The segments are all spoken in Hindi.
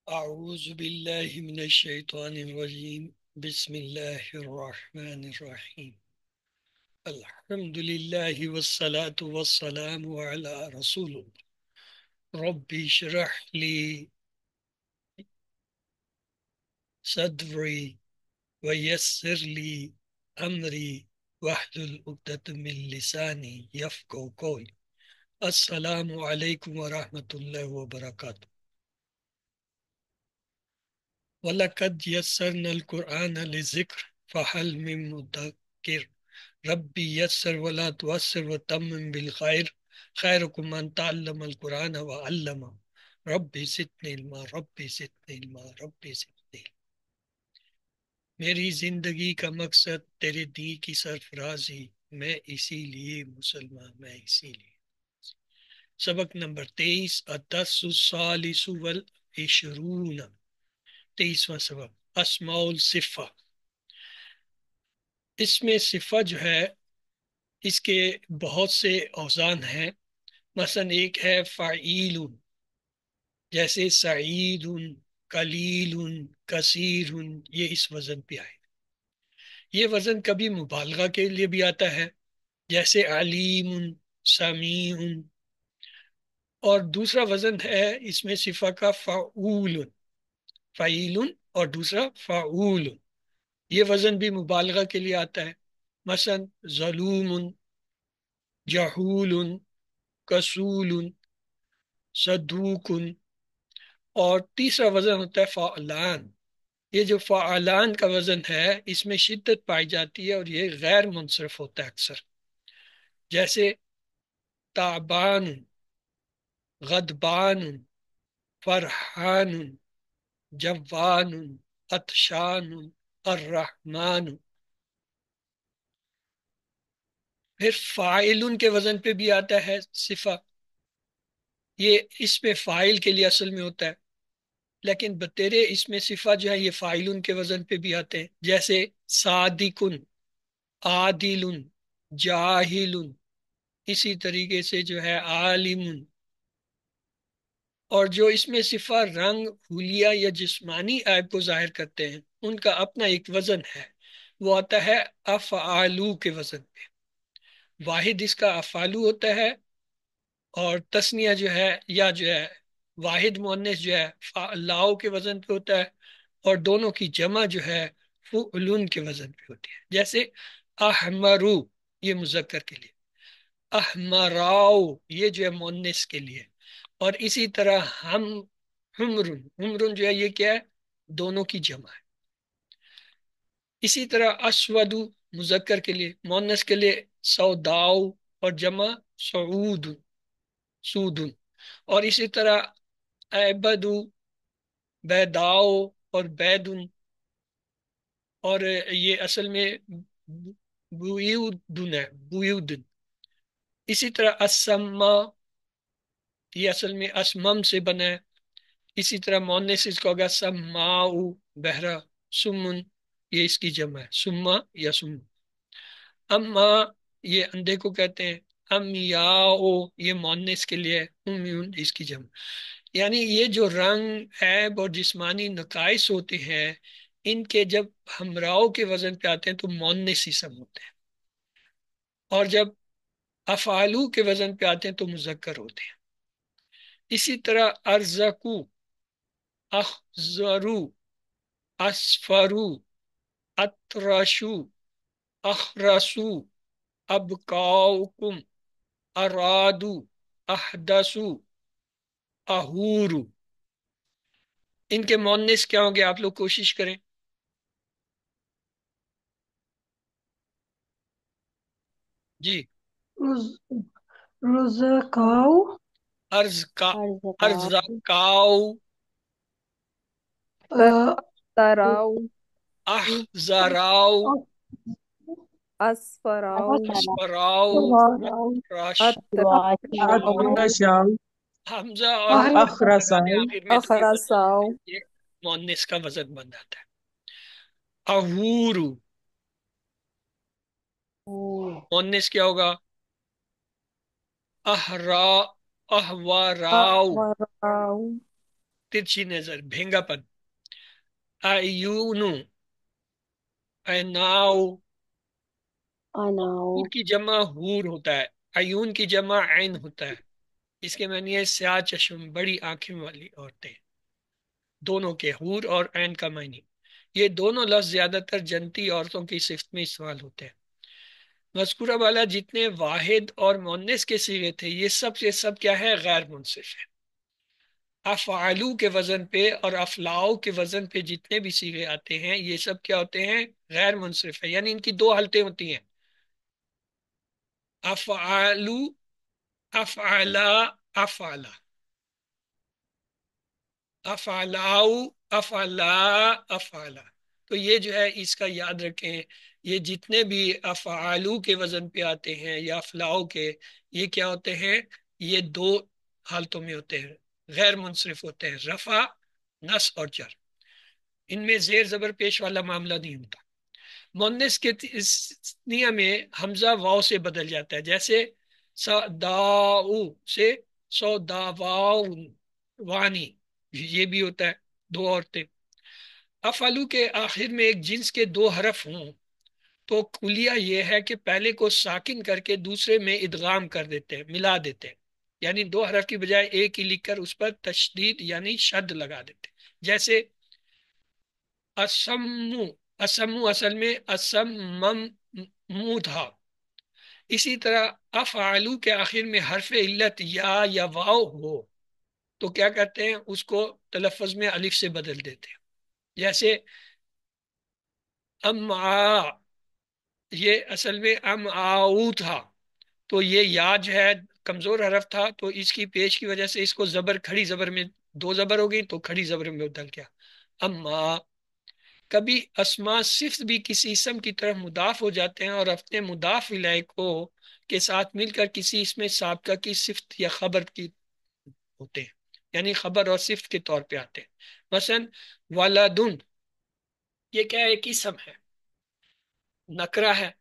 अऊज़ु बिल्लाहि मिनश शैतानिर रजीम बिस्मिल्लाहिर रहमानिर रहीम अल्हम्दुलिल्लाहि वस्सलातु वस्सलामु अला रसूलिल्लाह रब्बि इश्रह ली सद्री वयस्सिर ली अमरी वहलुल उक़दतम मिन लिसानी यफ़क़हू क़ौली। अस्सलामु अलैकुम व रहमतुल्लाहि व बरकातुहू। वलक़द यस्सरनल कुरआन लिज़िक्र फ़हल मिन मुद्दकिर। रब्बी यस्सर वला तुअस्सिर वतम्मिम बिल खैर खैरुकुम मन तअल्लमल कुरआन व अल्लमा। रब्बी ज़िदनी इल्मा रब्बी ज़िदनी इल्मा रब्बी ज़िदनी इल्मा। मेरी जिंदगी का मकसद तेरे दी की सरफराजी, मैं इसीलिए मुसलमान, मैं इसीलिए। सबक नंबर 23 अदस्सुस्सालिसु वल इशरून। 23वां सबक अस्माउल सिफ़ा। इसमें सिफ़ा जो है इसके बहुत से औज़ान हैं। मसलन एक है फ़ाइलुन, जैसे सईदुन, कलीलुन, कसीरुन, ये इस वजन पे आए। ये वजन कभी मुबालगा के लिए भी आता है, जैसे अलीमुन, समीउन। और दूसरा वजन है इसमें सिफा का फ़ाऊलुन, फ़ाइलुन, और दूसरा फ़ाऊलुन। ये वजन भी मुबालगा के लिए आता है। मसलन ज़लूमुन, जहूलुन, कसूलुन, सदूकुन। और तीसरा वजन होता है फ़ालान। ये जो फ़ालान का वजन है इसमें शिद्दत पाई जाती है और ये गैर मुनसरफ होता है अक्सर, जैसे ताबान, गदबान, फरहान, जवान, अतशान, अर्रहमान। फिर फाइलुन के वजन पे भी आता है सिफा। ये इसमें फाइल के लिए असल में होता है, लेकिन बतेरे इसमें सिफा जो है ये फाइलुन के वजन पे भी आते हैं, जैसे सादिकुन, आदिलुन, जाहिलुन। इसी तरीके से जो है आलिमुन। और जो इसमें सिफा रंग, हुलिया या जिस्मानी ऐब को जाहिर करते हैं उनका अपना एक वजन है, वो आता है अफ़आलू के वजन पे। वाहिद इसका अफ़ालू होता है, और तस्निया जो है या जो है वाहिद मुअन्नस जो है फ़अलाउ के वजन पे होता है, और दोनों की जमा जो है फ़ुअलुन के वजन पे होती है। जैसे अहमरू, ये मुज़क्कर के लिए, अहमराउ ये जो है मुअन्नस के लिए। और इसी तरह हम हुमरुन, हुमरुन जो है ये क्या है, दोनों की जमा है। इसी तरह अस्वदु मुजक्कर के लिए, मुअन्नस के लिए सौदाउ, और जमा सऊद, सूदुन। और इसी तरह ऐबदु, बैदाओ, और बैदुन। और ये असल में बुयूदुन है, बुयूदुन। इसी तरह असम्मा, ये असल में असमम से बना है। इसी तरह मोनेस इसको होगा सम्माउ, बहरा। सुमुन, ये इसकी जमा है, सुम्मा या सुम। अम्मा, ये अंधे को कहते हैं। अमियाओ, ये मोनेस के लिए है। उम्यून, इसकी जमा। यानी ये जो रंग, ऐब और जिस्मानी नकाइस होते हैं, इनके जब हमराओ के वजन पे आते हैं तो मोनेस इसम होते हैं, और जब अफालू के वजन पे आते हैं तो मुजक्कर होते हैं। इसी तरह अरजकू, अखजरू, असफरू, अतरशु, अखरसु, अबकाउकुम, अरादु, अहदसु, अहूरु। इनके मोन्निस क्या होंगे, आप लोग कोशिश करें। जी। रुज रुज़क़ाउ अर्ज का, अर्ज़क़ाऊ अर्जकाउ, तराऊ अहजराउ, अस्फराऊ अस्पराउ, रश, अतराऊ अतरशाउ हमजा और लगाने अखरसाउ आखिर में तो ये अखरसाऊ ये मोन्निस का वजन बन जाता है। अहूरु, मोन्निस क्या होगा, अहरा, अहवराउ। अहवराऊ तिरछी नजर, भेंगापन। अयूनु, अनाउ, हूर अनाव। की जमा हूर होता है, अयून की जमा ऐन होता है। इसके मानिए स्या चश्म, बड़ी आंखें वाली औरतें। दोनों के, हूर और ऐन का मायने। ये दोनों लफ्ज ज्यादातर जनती औरतों की सिफ्त में इस्तेमाल होते हैं। मज़कूरा वाला जितने वाहिद और मुन्नस के सीगे थे, ये सब के सब क्या है, गैर मुनसिफ है। अफ़आलू के वजन पे और अफलाओ के वजन पे जितने भी सीगे आते हैं, ये सब क्या होते हैं, गैर मुनसिफ है। यानी इनकी दो हालतें होती हैं। अफ़आलू, अफ़अला, अफ़अला, अफ़अलाउ, अफ़अला, अफ़अला। तो ये जो है इसका याद रखें। ये जितने भी अफ़आलू के वजन पे आते हैं या अफलाओ के, ये क्या होते हैं, ये दो हालतों में होते हैं, गैर मुनसरिफ होते हैं, रफा, नस और जर। इनमें जेर जबर पेश वाला मामला नहीं होता। मुन्नस के तस्निया में हमजा वाव से बदल जाता है, जैसे सदाऊ से सौदावाउ, वानी, ये भी होता है, दो औरतें। अफालू के आखिर में एक जिन्स के दो हरफ हों तो कुलिया यह है कि पहले को साकिन करके दूसरे में इदगाम कर देते हैं, मिला देते हैं। यानी दो हरफ की बजाय एक ही लिखकर उस पर तशदीद यानी शद लगा देते हैं। जैसे असम्मु, असम्मु असल में असम्मु था। इसी तरह अफ़आलू के आखिर में हरफ इल्लत या वाव हो तो क्या करते हैं, उसको तलफ़ुज़ में अलिफ से बदल देते हैं। जैसे अम, ये असल में अम आऊ था, तो ये या जो है कमजोर हरफ था, तो इसकी पेश की वजह से इसको जबर, खड़ी जबर में, दो जबर हो गई तो खड़ी जबर में बदल गया, अम्मा। कभी अस्मा सिर्फ भी किसी इसम की तरफ मुदाफ हो जाते हैं और अपने मुदाफ इलैह को के साथ मिलकर किसी इसमें साबका की सिफ्त या खबर की होते हैं, यानी खबर और सिफ्त के तौर पे आते हैं। मसलन वालादुन, ये क्या है, एक इसम है, नकरा है।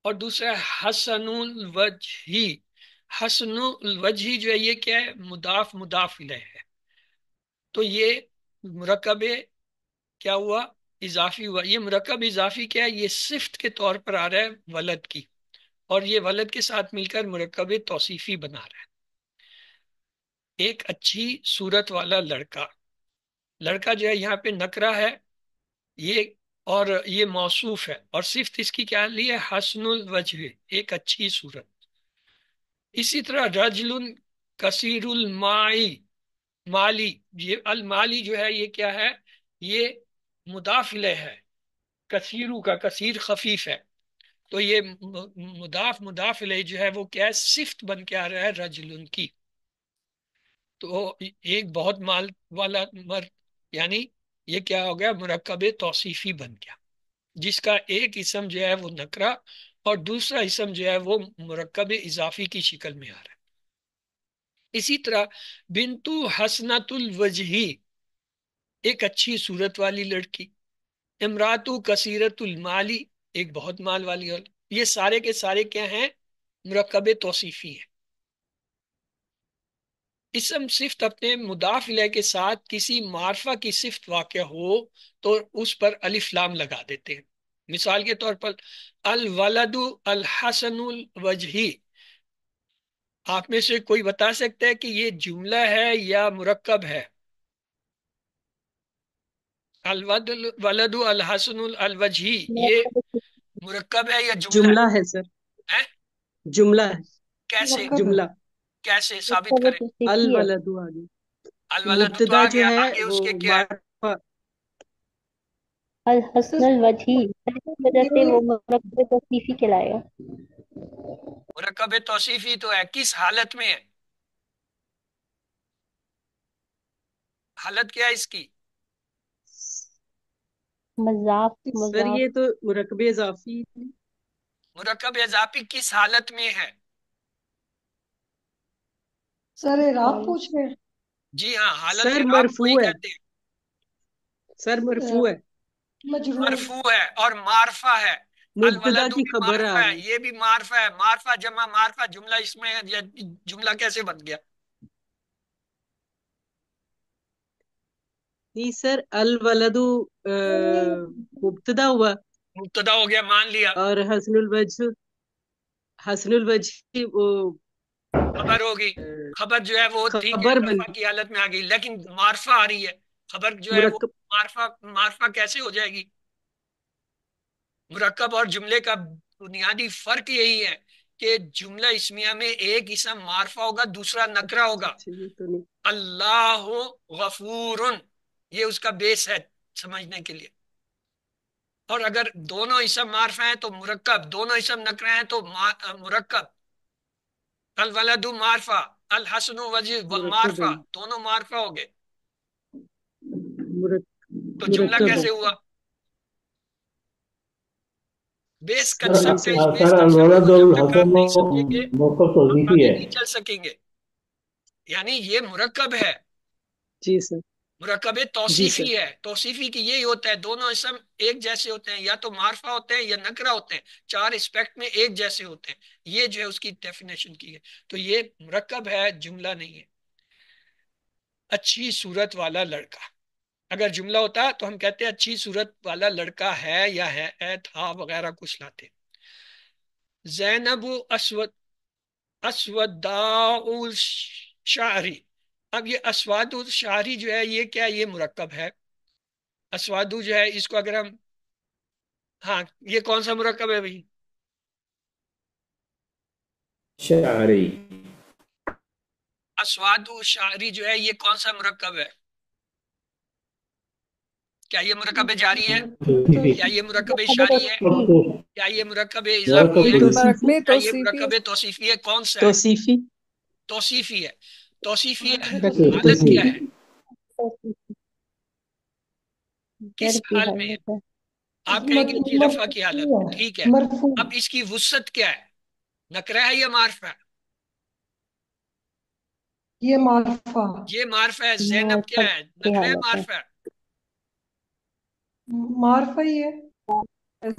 और दूसरा है हसनुल वजही। हसनुल वजही जो है ये क्या है, मुदाफ मुदाफ इलैह है। तो ये मुरक्कब क्या हुआ, इजाफी हुआ। ये मुरक्कब इजाफी क्या है, ये सिफ्त के तौर पर आ रहा है वलद की, और ये वलद के साथ मिलकर मुरक्कब तौसीफी बना रहा है। एक अच्छी सूरत वाला लड़का, लड़का जो है यहाँ पे नकरा है ये, और ये मौसूफ है, और सिफ्त इसकी क्या ली है, हसनुल वजह, एक अच्छी सूरत। इसी तरह रजलुन कसीरुल माई, माली, ये अल माली जो है ये क्या है, ये मुदाफ इलैह है, कसीरू का, कसीर खफीफ है। तो ये मुदाफ मुदाफ इलैह जो है वो क्या है, सिफ्त बन के आ रहा है रजलुन की। तो एक बहुत माल वाला मर्द, यानी ये क्या हो गया, मुरक्कब तौसीफी बन गया, जिसका एक इसम जो है वो नकरा और दूसरा इसम जो है वो मुरक्कब इजाफी की शक्ल में आ रहा है। इसी तरह बिंतु हसनतुल वजही, एक अच्छी सूरत वाली लड़की। इमरातु कसीरतुल माली, एक बहुत माल वाली औरत। ये सारे के सारे क्या हैं, मुरक्कब तौसीफी है। इसम सिफ्त अपने मुदाफ इलैह के साथ किसी मारफा की सिफ्त वाक़या हो तो उस पर अलिफ लाम लगा देते हैं। मिसाल के तौर पर अल वलदु अल हसनुल वजही, आप में से कोई बता सकता है कि ये जुमला है या मुरक्कब है, अल वलदु अल हसनुल अल वजही, ये मुरक्कब मुरक्कब है या जुमला जुमला है सर। है? जुमला है। कैसे, मुरक्कब है। जुमला। कैसे साबित मुरक्कब करें? अल तौसीफी है। वलदु आगे। अल वलदु तो मुब्तदा आ जो गया, है आगे वो उसके क्या है? मार्फा। अल सर हस्नल वजही, इस वजह से ये वो मुरक्कब तौसीफी कहलाएगा। मुरक्कब तौसीफी तो है, किस हालत में है, हालत क्या है इसकी? मजाफ, सर मजाफ। ये तो मुरकबे इजाफी है। मुरक्कब इजाफी किस हालत में है? सर आप हाल पूछ रहे हैं। जी हाँ, हालत सर आप मरफू वही है। कहते हैं। सर अ, मरफू है। मजरूर। मरफू है और मारफा है। अल मुब्तदा वलदु की भी खबर है मारफा है, आगे। ये भी मारफा है, मारफा जमा मारफा जुमला इसमें है, जुमला कैसे बन गया? नहीं सर, अल वलदु मुब्तदा हुआ मुब्तदा हो गया, मान लिया। और हसनुल वजह वो खबर होगी। अ, खबर जो है वो ठीक है, खबर बन रफा की हालत में आ गई, लेकिन मारफा आ रही है। खबर जो है वो मुरक्कब। मारफा, मारफा कैसे हो जाएगी? मुरक्कब और जुमले का बुनियादी फर्क यही है कि जुमला इस्मिया में एक इसम मारफा होगा, दूसरा नकरा अच्छा होगा। अच्छा, ये तो नहीं। अल्लाह गफूरुन, ये उसका बेस है समझने के लिए। और अगर दोनों इसम मारफा हैं तो मुरक्कब, दोनों इसम नकरा हैं तो मुरक्कब। अल वलदु मारफा, अल हसनु वजी मुरक्कब है, मारफा, दोनों मारफा हो गए। तो जुमला मुरक्कब है। कैसे हुआ? बेस सर जी कंसेप्ट है, सर। इस बेस सर कंसेप्ट को जब अलवलदुल तक आप हसनु नहीं समझेंगे मौक़िफ़ हम तौज़ीफ़ी आगे है। नहीं चल सकेंगे। यानी ये मुरक्कब है, जी सर। मुरक्कब जी तौसीफी सर। है। तौसीफी की यही होता है, दोनों इसम एक जैसे होते हैं, या तो मारफा होते हैं या नकरा होते हैं, चार एस्पेक्ट में एक जैसे होते हैं। ये जो है उसकी डेफिनेशन की है। तो ये मुरक्कब है, जुमला नहीं है। अच्छी सूरत वाला लड़का, अगर जुमला होता तो हम कहते हैं अच्छी सूरत वाला लड़का है, या है था वगैरह कुछ लाते। जैनब अस्वद, अस्वदाउल शारी। अब ये अस्वादुल शारी जो है ये क्या है? ये मुरक्कब है। अस्वादु जो है इसको अगर हम, हाँ, ये कौन सा मुरक्कब है भाई? शारी अस्वादु शारी जो है ये कौन सा मुरक्कब है? क्या ये मुरक्कब जारी है? तौसीफ़ी क्या ये मुरक्कब खबर शारी है? तौसीफी। क्या ये मुरक्कब इजाफी मौक़िफ़ है? तौज़ीफ़ी क्या ये मुरक्कब तौसीफी है? कौन सा है? तौसीफी। तौसीफी है। तौसीफी हालत तौसीफ़ी क्या है? किस जर की हाल में है? हालत है। आप कहेंगे जी रफा की हालत मरफू में, है, ठीक है। मरफू। अब इसकी वुसअत क्या है? नकरा है या मारफा है? ये मारफा। ये मारफा है। जैनब क्या मौसम है? की नकरा है हालत है। मारफा है? मारफा ही है।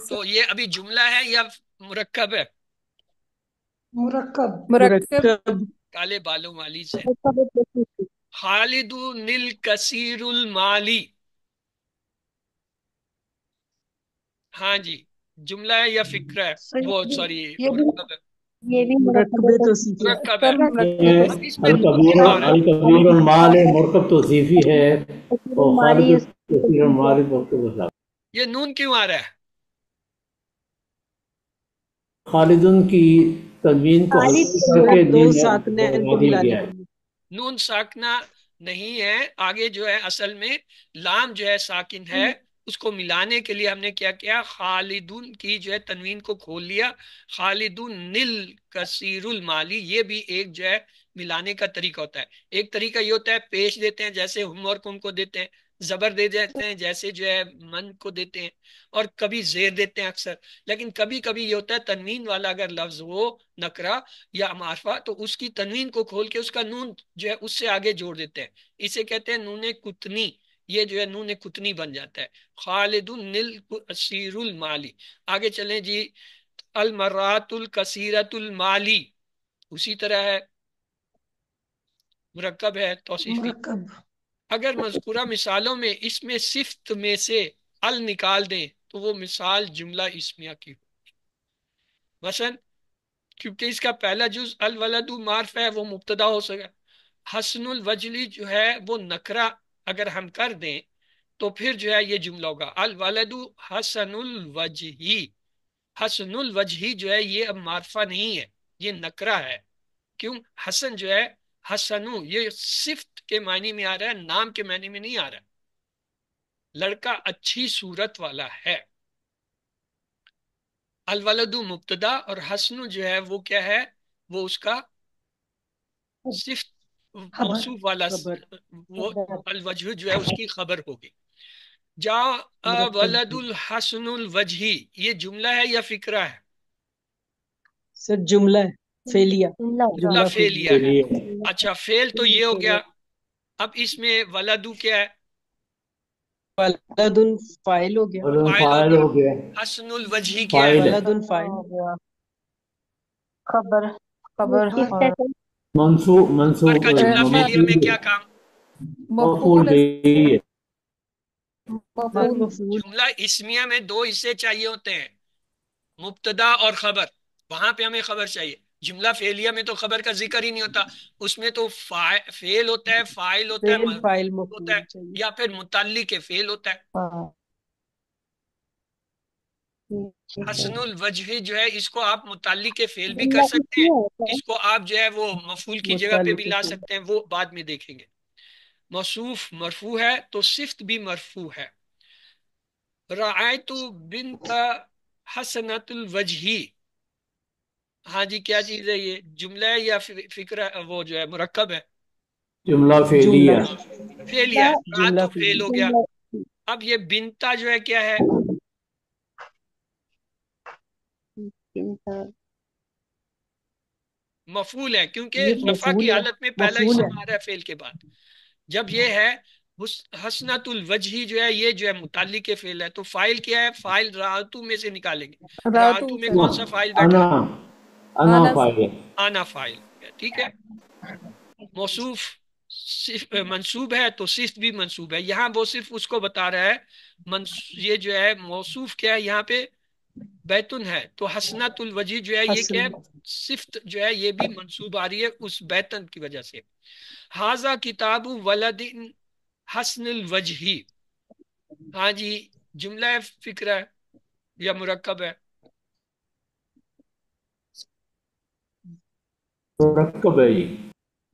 तो ये अभी जुमला है या मुरक्कब है? मुरक्कब। मुरक्कब। काले बालों वाली से। खबर तौसीफी। खालिदु निल कसीरुल माली। हाँ जी, जुमला है या फिक्र है? सही वो भी। सॉरी, ये भी मुरक्कब है। ये भी मुरक्कब मुरक्कब तौसीफी। तौसीफी मुरक्कब है। ये अब इसमें नून क्यों आ रहा है? अल कबीरुल माल मौक़िफ़ तौसीफ़ी है और माली खालिद उसकी कसीरुल तौसीफ है। माल मौक़िफ़। ये नून क्यों आ रहा है? खालिदुन की तनवीन को खालिद हल्का जुमला करके दो जीम साकनैन को लगा दिया मिलाने गया के है। लिए। नून साकना नहीं है। आगे जो है असल में लाम जो है साकिन है, उसको मिलाने के लिए हमने क्या किया? खालिदुन की जो है तनवीन को खोल लिया। खालिदुन निल कसीरुल माली, ये भी एक जो है मिलाने का तरीका होता है। एक तरीका ये होता है पेश देते हैं, जैसे हम और कुम को देते हैं। जबर दे देते हैं, जैसे जो है मन को देते हैं। और कभी जेर देते हैं अक्सर। लेकिन कभी कभी ये होता है तनवीन वाला अगर लफ्ज हो, नकरा या मारफा, तो उसकी तनवीन को खोल के उसका नून जो है उससे आगे जोड़ देते हैं। इसे कहते हैं नूने कुतनी। ये जो है नूने कुतनी बन जाता है। खालिदुन निल असीरुल माली। आगे चलें जी। अल मर्रातुल कसीरतुल माली, उसी तरह है, मुरक्कब है तौसीफी। मुरक्कब। अगर मज़कूरा मिसालों में इसमें सिफ्त में से अल निकाल दें तो वो मिसाल जुमला इस्मिया की। मसलन, क्योंकि इसका पहला जुज अल वलदु मार्फ है, वो मुब्तदा हो सका। हसनुल वजली जो है वो नकरा अगर हम कर दें तो फिर जो है ये जुमला होगा अल वलदु हसनुल वजही। हसनुल वजही जो है ये अब मारफा नहीं है, ये नकरा है। क्यों? हसन जो है, हसनु ये सिफ्त के मायने में आ रहा है, नाम के मायने में नहीं आ रहा। लड़का अच्छी सूरत वाला है। अल वलदु मुब्तदा और हसनु जो है वो क्या है? वो उसका सिफ्त खबर। मौसूफ वाला खबर। वो अल वजह जो है उसकी खबर होगी। जा मुरक्कब है। वलदुल हसनुल वजही, ये जुमला है या फिक्रा है? सर जुमला है। फेलिया। जुमला होगा। जुमला जुमला फेलिया। फेलिया है। चलिए अच्छा, फेल तो ये हो गया। फेलिया। अब इसमें वलदू क्या है? वलदुन फाइल हो गया। और फाइल हो फाइल गया। हो गया। हसनुल वजही क्या है? फाइल है वलदुन फाइल। हो गया खबर। वो खबर किस और तरह मंसूब पर मंसूब का जुमला फेलियर में मफूल क्या काम? मफूल मफूल भी है। मफूल मफूल जुमला इस्मिया में दो हिस्से चाहिए होते हैं, मुब्तदा और खबर। वहां पे हमें खबर चाहिए। जुमला फेलिया में तो खबर का जिक्र ही नहीं होता, उसमें तो फेल होता है, फाइल होता है, फेल फाइल होता मफूल है, चाहिए। या फिर मुताल्लिक के फेल होता है। हाँ ठीक है। हसनुल वजही जो है, इसको आप मुताल्लिक के फेल भी कर जुमला सकते हैं, इसमें होता है। इसको आप जो है वो मफूल की जगह पे भी मुतालिक ला फेल। सकते हैं, वो बाद में देखेंगे। मौसूफ मरफू है तो सिफ्त भी मरफू है। रायतु बिनत हसनतुल वजही, हाँ जी, क्या चीज है ये? जुमला है या फिक्र, वो जो है मुरक्कब है? जुमला जुमला फेलिया। फेलिया है, रात जुमला तो फेल फेल। हो गया। जुमला अब ये बिनता जो है क्या है? इंसान मफूल है, क्योंकि ये रफा की मफूल है, हालत में पहला मफूल इसम है। आ रहा है फेल के बाद। जब ये है हसनतुल वजही जो है, ये जो है मुताल्लिक के फेल है, तो फाइल क्या है? फाइल रातू में से निकालेंगे। रातू रातू में से कौन सा फाइल बैठा अना, है? अना आना से फाइल। आना फाइल हो गया, ठीक है। मौसूफ सिर्फ मंसूब है तो सिर्फ भी मंसूब है। यहाँ वो सिर्फ उसको बता रहा है। ये जो है मौसूफ क्या है यहाँ पे? बैतुन है, तो हसनतुल वजी जो है ये क्या है? हसन। सिफ्त जो है ये भी मंसूब आ रही है उस बैतन की वजह से। हाजा किताबु वलदिन हसनुल वजही, हाँ जी, जुमला है, फिक्र है, या मुरक्कब है? मुरक्कब है ये।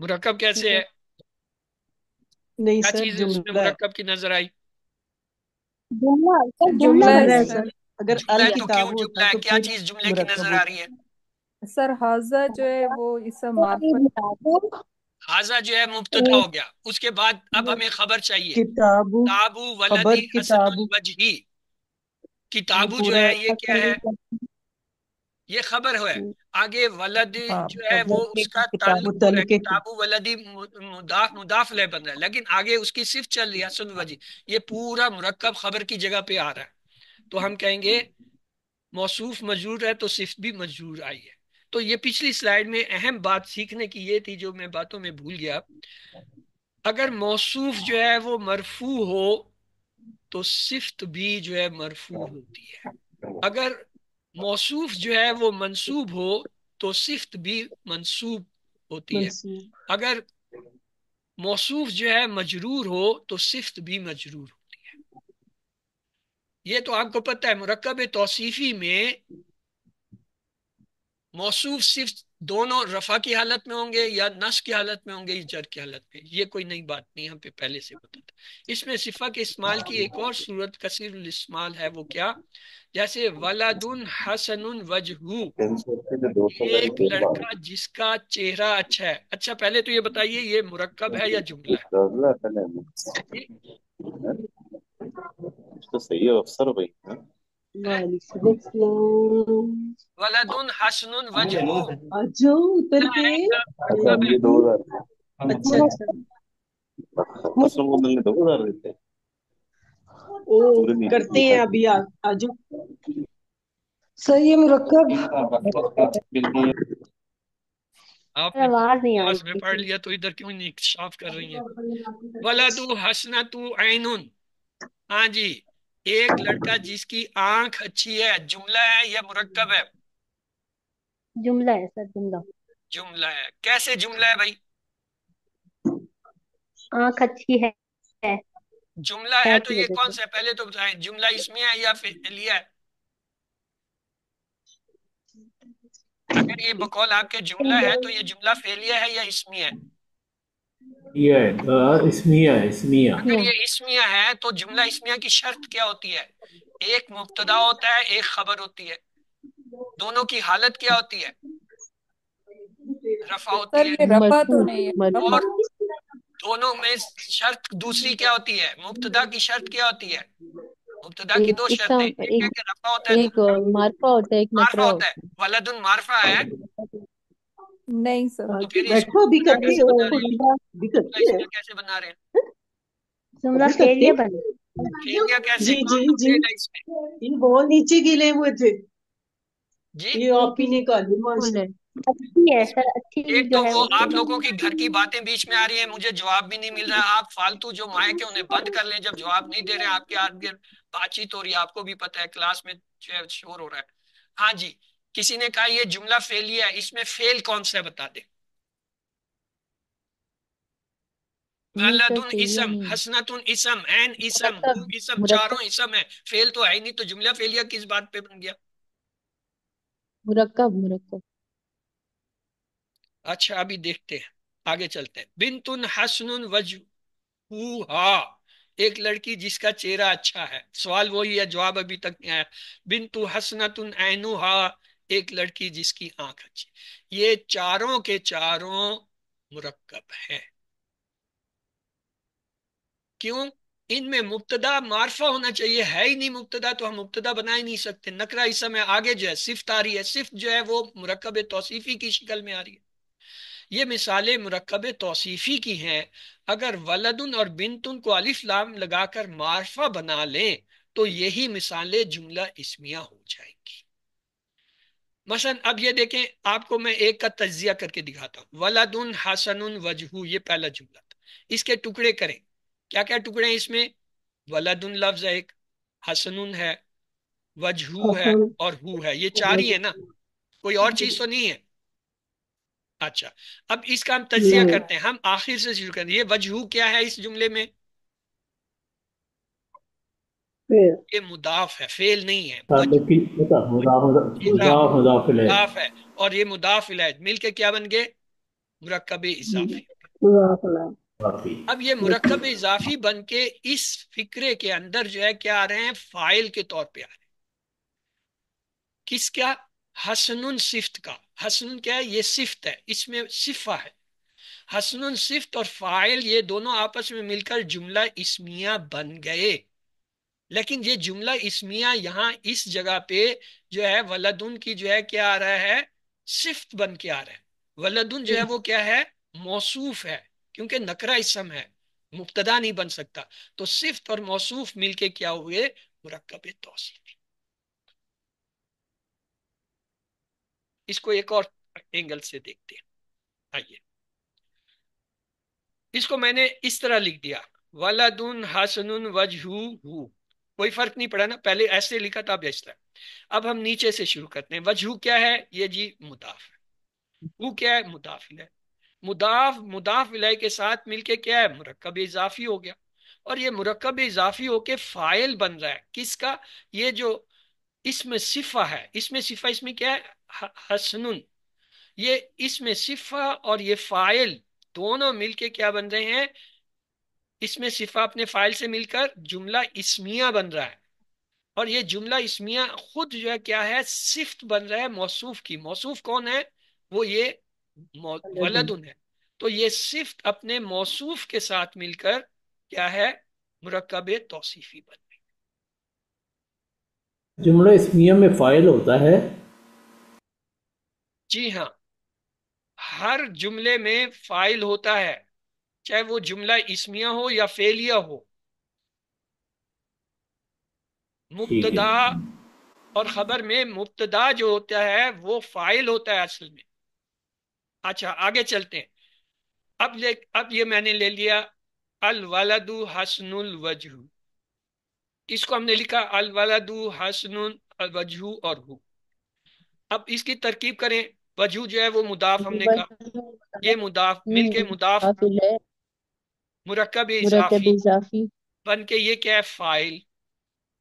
मुरक्कब कैसे है? नहीं क्या सर, चीज है उसमें जुमला है। मुरक्कब की नजर आई? जुमला सर जुमला जुमला है जुमला है बनेगा। सर। सर। अगर जुमला अल है तो क्यों किताब जुमला होता है? तो क्या फिर चीज जुमले की मुरक्कब नजर आ रही होता। है? सर हाजा जो है वो इसम मार्फत किताबुल हाजा जो है मुब्तदा हो गया, उसके बाद अब हमें खबर चाहिए। किताबु, ताबू खबर वलदी हसनुल किताबु, वजही, ये किताबू जो पूरा है ये क्या है? ये खबर है। आगे वलद हाँ जो है वो उसका किताब ताल्लुक हो रहा है, मुतलके के। किताबु वलदी मुदाफ मुदाफ ले बन रहा है, लेकिन आगे उसकी सिर्फ चल रही है हसन वजी। ये पूरा मुरक्कब खबर की जगह पे आ रहा है, तो हम कहेंगे मौसूफ मजरूर है तो सिर्फ भी मजरूर आई है। तो ये पिछली स्लाइड में अहम बात सीखने की ये थी, जो मैं बातों में भूल गया। अगर मौसूफ जो है वो मरफू हो तो सिफ्त भी जो है मरफू होती है। अगर मौसूफ जो है वो मंसूब हो तो सिफ्त भी मंसूब होती है। मंसूब। अगर मौसूफ जो है मजरूर हो तो सिफ्त भी मजरूर होती है। ये तो आपको पता है, मुरक्कब तौसीफी में मौसूफ सिर्फ दोनों रफा की हालत में होंगे या नस की हालत में होंगे या जर की हालत में। ये कोई नई बात नहीं, हम पे पहले से पता था। इसमें सिफा के इस्तेमाल की एक और सूरत कसीरुल इस्तेमाल है, वो क्या? जैसे वलादुन हसनुन वजहू, एक लड़का जिसका चेहरा अच्छा है। अच्छा पहले तो ये बताइए, ये मुरक्कब है या जुमला है? ये तो सही है अफसर भाई। हाँ? है वालेकुम अस्सलाम। वलादुन हसनुन वजहू, आ जाओ उतर जुमला के। है या अच्छा मुरक्कब है? ये 2000 अच्छा अच्छा। असलम को मिलने 2000 देते हैं ओ, पूरे दिन करते हैं अभी। आ जाओ। सही है मुरक्कब। बिल्कुल। आपने आवाज नहीं आ पास में रही पढ़ थी। लिया तो इधर क्यों नहीं इंकशाफ कर रही हैं? वलदु हसनतु ऐनुन, हाँ जी, एक लड़का जिसकी आंख अच्छी है, जुमला है या मुरक्कब है? जुमला है सर जुमला। जुमला है। कैसे जुमला है भाई? आंख अच्छी है जुमला है है तो की ये वजह कौन से। सा है? पहले तो बताएं, जुमला इसमें है या फि'लिया है? अगर ये बकौल आपके जुमला है तो ये जुमला फेलिया है या इसमिया है? ये इसमिया है, इसमिया। अगर ये इसमिया है तो जुमला इसमिया की शर्त क्या होती है? एक मुब्तदा होता है, एक खबर होती है। दोनों की हालत क्या होती है? रफा होती सर है। ये रफा तो मरफू। नहीं है। रफा और दोनों में शर्त दूसरी क्या होती है? मुब्तदा की शर्त क्या होती है? मुब्तदा की दो इसका शर्तें, एक है एक कि रफा होता है, एक दूसरा मार्फा होता है एक मारफा नकरा होता है। होता वलदुन मारफा है, है। नहीं सर। तो फिर इसको बैठो, अभी जुमला करते कैसे हैं। बना रहे हैं? अभी जुमला करते हैं। इसमें कैसे बना रहे हैं? जुमला अभी करते फेलिया हैं। बने। फेलिया कैसे? जी कौन जी जी। पकड़ेगा इसमें? ये बहुत नीचे गिरे हुए थे। जी, ये ये आप ही किसी ने निकाली फूल माशा। है। अच्छी है सर, अच्छी एक जो तो है वो वो आप थोड़ी। लोगों की घर की बातें बीच में आ रही है, मुझे जवाब भी नहीं मिल रहा है। आप फालतू जो माइक है उन्हें बंद कर लें, जब जवाब नहीं दे रहे हैं आपके आगे बातचीत हो रही है, आपको भी पता है क्लास में शोर हो रहा है। हाँ जी, किसी ने कहा ये जुमला फेलिए है, इसमें फेल कौन सा है बता दे। नहीं सर, वलदुन फेलियर इसम, नहीं है। हसनतुन इसम, एन इसम, हु मुरक्कब, इसम, चारों मुरक्कब, इसम है। फेल तो है ही नहीं, तो जुमला फेलियर किस बात पे बन गया। मुरक्कब, मुरक्कब। अच्छा अभी देखते हैं, आगे चलते हैं। बिनतुन हसनुन वजहुहा, एक लड़की जिसका चेहरा अच्छा है। सवाल वही है, जवाब अभी तक नहीं आया। बिनतु हसनतुन ऐनुहा, एक लड़की जिसकी आंख अच्छी। ये चारों के चारों मुरक्कब है। क्यों? इनमें मुब्तदा मारफा होना चाहिए, है ही नहीं मुब्तदा, तो हम मुब्तदा बना ही नहीं सकते। नकरा इस समय आगे जो है सिफ्त आ रही है, सिफ्त जो है वो मुरक्कब तौसीफी की शक्ल में आ रही है। ये मिसालें मुरक्कब तौसीफी की हैं। अगर वलदुन और बिनतुन को अलिफ लाम लगाकर मारफा बना लें तो यही मिसालें जुमला इस्मिया हो जाएंगी। मसलन अब ये देखें, आपको मैं एक का तज्जिया करके दिखाता हूँ। वलदुन हसनुन वजहू, ये पहला जुमला था। इसके टुकड़े करें, क्या क्या टुकड़े हैं इसमें। वलदुन लफ्ज है एक, हसनुन है, वजहू है हसन। और हु है। ये चार ही है ना, कोई और चीज तो नहीं है। अच्छा, अब इसका हम तज्जिया नहीं, करते हैं, हम आखिर से शुरू करें। ये वजहू क्या है इस जुमले में। फिर ये मुदाफ है, फेल नहीं है। लेकिन इजाफ, मुदाफ है। मुदाफ है, और ये मुदाफ इलैह मिलके क्या बन गए, मुरक्कब इजाफी। मुदाखला। काफी। अब ये मुरक्कब इजाफी बन के इस फिक्रे के अंदर जो है क्या आ रहे हैं, फाइल के तौर पे आ रहे हैं। किसका? हसनुन सिफ्त का। हसनुन क्या है, ये सिफ्त है, इसमें सिफा है। हसनुन सिफ्त और फाइल ये दोनों आपस में मिलकर जुमला इस्मिया बन गए। लेकिन ये जुमला इस्मिया यहाँ इस जगह पे जो है वलदुन की जो है क्या आ रहा है, सिफ्त बन के आ रहा है। वलदुन जो है वो क्या है, मौसूफ है, क्योंकि नकरा इसम है, मुब्तदा नहीं बन सकता। तो सिफ्त और मौसूफ मिलके क्या हुए, मुरक्कब तौसीफी। इसको एक और एंगल से देखते हैं। आइए, इसको मैंने इस तरह लिख दिया, वलदुन हसनुन वजहू हु। कोई फर्क नहीं पड़ा ना, पहले ऐसे लिखा था अब इस तरह। अब हम नीचे से शुरू करते हैं। वजहू क्या है, ये जी मुदाफ है। हु क्या है, मुदाफ इलैह। मुदाफ मुदाफ इलैह के साथ मिलके क्या है, मुरक्कब इजाफी हो गया। और ये मुरक्कब इजाफी होके फाइल बन रहा है किसका, ये जो इसमें सिफा है, इसमें सिफा, इसमें क्या है, हसनुन। ये इसमें सिफा और ये फाइल दोनों मिलके क्या बन रहे हैं, इसमें सिफा अपने फाइल से मिलकर जुमला इस्मिया बन रहा है। और ये जुमला इस्मिया खुद जो है क्या है, सिफ्त बन रहा है मौसूफ की। मौसूफ कौन है, वो ये वलदुन है। तो ये सिफ्त अपने मौसूफ के साथ मिलकर क्या है, मुरक्कब तौसीफी बन गई। जुमला इस्मिया में फाइल होता है। जी हाँ, हर जुमले में फाइल होता है, चाहे वो जुमला इस्मिया हो या फेलिया हो। ठीक है। मुब्तदा और खबर में मुब्तदा जो होता है वो फाइल होता है असल में। अच्छा आगे चलते हैं। अब ये मैंने ले लिया, अल वलदु हसनुल वजहू। इसको हमने लिखा अल वलदु हसनुल वजहू और हु। अब इसकी तरकीब करें। वजहू जो है वो मुदाफ हमने कहा, ये मुदाफ मिलके मुदाफ, मुदाफिल है, मुरक्कब मुरक्कब इजाफी इजाफी, बन के ये क्या है, फाइल।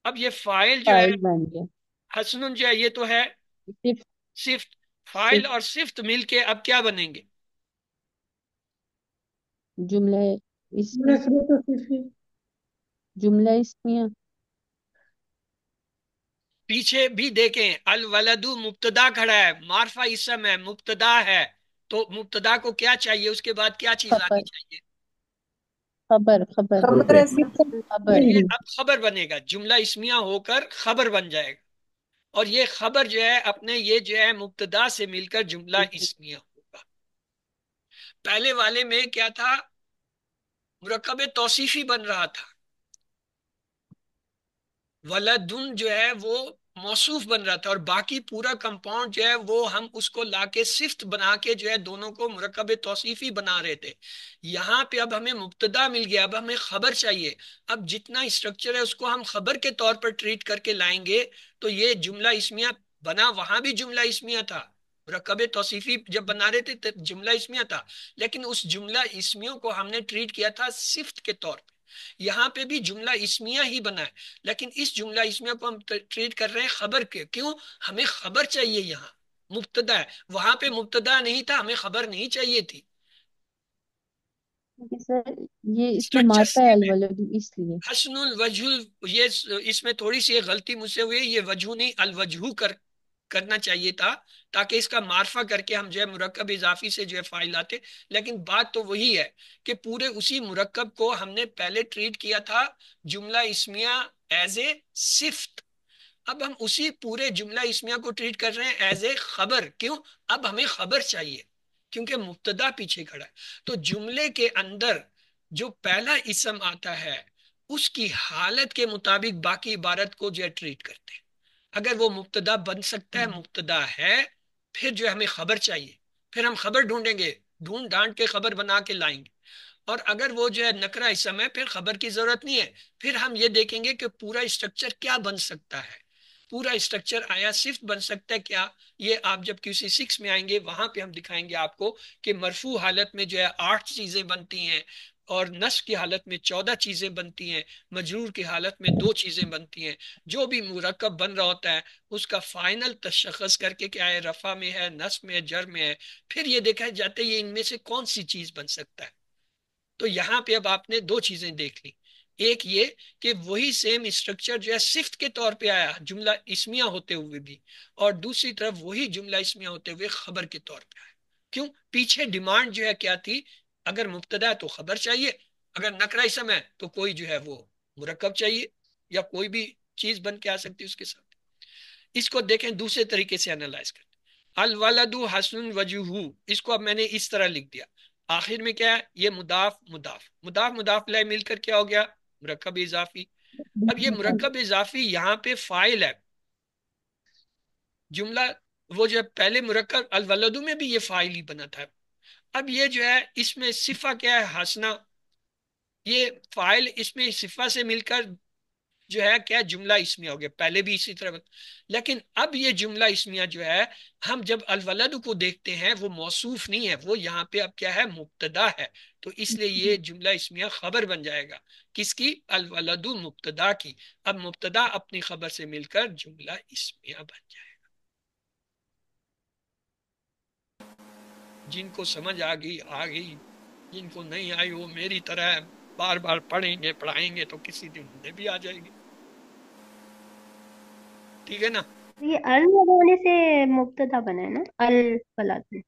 अब ये फाइल जो है, फाइल बन गया। हसनुन जो है ये तो है सिर्फ, सिफ्त। फाइल सिर्फ और सिफ्त मिलके अब क्या बनेंगे, जुमला इसमें, नकरे तो सिर्फ जुमला इसमें। पीछे भी देखें। अल वलदु मुब्तदा खड़ा है, मारफा इसम है, मुब्तदा है। तो मुब्तदा को क्या चाहिए, उसके बाद क्या चीज आनी खबर, चाहिए। खबर, खबर, खबर रुपए। ऐसी तो खबर। ये अब खबर बनेगा, जुमला इस्मिया होकर खबर बन जाएगा। और ये खबर जो है अपने ये जो है मुब्तदा से मिलकर जुमला इस्मिया होगा। पहले वाले में क्या था, मुरक्कब तौसीफी बन रहा था। वलदुन जो है वो मौसूफ बन रहा था, और बाकी पूरा कंपाउंड जो है वो हम उसको लाके सिफ्त बना के जो है दोनों को मुरक्कब तौसीफी बना रहे थे। यहाँ पे अब हमें मुब्तदा मिल गया, अब हमें खबर चाहिए। अब जितना स्ट्रक्चर है उसको हम खबर के तौर पर ट्रीट करके लाएंगे, तो ये जुमला इस्मिया बना, वहां भी जुमला इस्मिया था। मुरक्कब तौसीफी जब बना रहे थे तब जुमला इस्मिया था, लेकिन उस जुमला इस्मियों को हमने ट्रीट किया था सिफ्त के तौर पर। यहाँ पे भी जुमला इस्मिया ही बना है, लेकिन इस जुमला इस्मिया को हम ट्रीट कर रहे हैं खबर के। क्यों? हमें खबर चाहिए। यहाँ मुब्तदा है, वहां पे मुब्तदा नहीं था, हमें खबर नहीं चाहिए थी। क्योंकि सर ये इसमें स्ट्रक्चर मारता है सेम है। अलवलद इसलिए। हसनुल वजहुल, ये इसमें थोड़ी सी गलती मुझसे हुई, ये वजहू नहीं अलवजहू करना चाहिए था, ताकि इसका मार्फा करके हम जो है मुरक्कब इजाफी से जो है फाइल आते। लेकिन बात तो वही है कि पूरे उसी मुरक्कब को हमने पहले ट्रीट किया था जुमला इस्मिया एज ए सिफ्त। अब हम उसी पूरे जुमला इस्मिया को ट्रीट कर रहे हैं एज ए खबर। क्यों? अब हमें खबर चाहिए, क्योंकि मुब्तदा पीछे खड़ा है। तो जुमले के अंदर जो पहला इसम आता है उसकी हालत के मुताबिक बाकी इबारत को जो है ट्रीट करते हैं। अगर वो मुब्तदा बन सकता है, मुब्तदा है, फिर जो है हमें खबर चाहिए, फिर हम खबर ढूंढेंगे, ढूंढ ढांड के खबर बना के लाएंगे। और अगर वो जो है नकरा इसम है, फिर खबर की जरूरत नहीं है। फिर हम ये देखेंगे कि पूरा स्ट्रक्चर क्या बन सकता है। पूरा स्ट्रक्चर आया सिर्फ बन सकता है क्या? ये आप जब QC6 में आएंगे वहां पे हम दिखाएंगे आपको कि मरफू हालत में जो है 8 चीजें बनती हैं, और नस्ब की हालत में 14 चीजें बनती हैं, मजरूर की हालत में 2 चीजें बनती हैं। जो भी मुरक्कब बन रहा होता है उसका फाइनल तशख़्ख़ुस करके क्या है, रफा में है, नस्ब में है, जर में है, फिर ये देखा जाता है ये इनमें से कौन सी चीज बन सकता है। तो यहाँ पे अब आपने 2 चीजें देख ली। एक ये कि वही सेम स्ट्रक्चर जो है सिफ्त के तौर पे आया जुमला इस्मिया होते हुए भी, और दूसरी तरफ वही जुमला इस्मिया होते हुए खबर के तौर पे आया। क्यों? पीछे डिमांड जो है क्या थी? अगर मुब्तदा है तो खबर चाहिए, अगर नकरा इसम है तो कोई जो है वो मुरक्कब चाहिए, या कोई भी चीज बन के आ सकती है उसके साथ। इसको देखें दूसरे तरीके से एनालाइज करते। अल वलदु हसनुन वजूहू, इसको अब मैंने इस तरह लिख दिया। आखिर में क्या है? ये मुदाफ मुदाफ मुदाफ मुदाफ ला मिलकर क्या हो गया? मुरक्कब इजाफी। अब ये मुरक्कब इजाफी यहाँ पे फाइल है जुमला, वो जो है पहले मुरक्कब अल वलदु में भी ये फाइल ही बना था। अब ये जो है इसमें सिफा क्या है? हसना। ये फाइल इसमें सिफा से मिलकर जो है क्या, जुमला इसमिया हो गया। पहले भी इसी तरह लेकिन अब ये जुमला इसमिया जो है, हम जब अलवलद को देखते हैं वो मौसूफ नहीं है, वो यहाँ पे अब क्या है, मुब्तदा है। तो इसलिए ये जुमला इसमिया खबर बन जाएगा। किसकी? अलवलदु मुब्तदा की। अब मुब्तदा अपनी खबर से मिलकर जुमला इसमिया बन जाएगा। जिनको समझ आ गई आ गई, जिनको नहीं आई वो मेरी तरह बार बार पढ़ेंगे पढ़ाएंगे तो किसी दिन उन्हें भी आ जाएगी। ठीक है ना? ये अल लगाने से मुब्तदा बना है ना, अल बलाद में।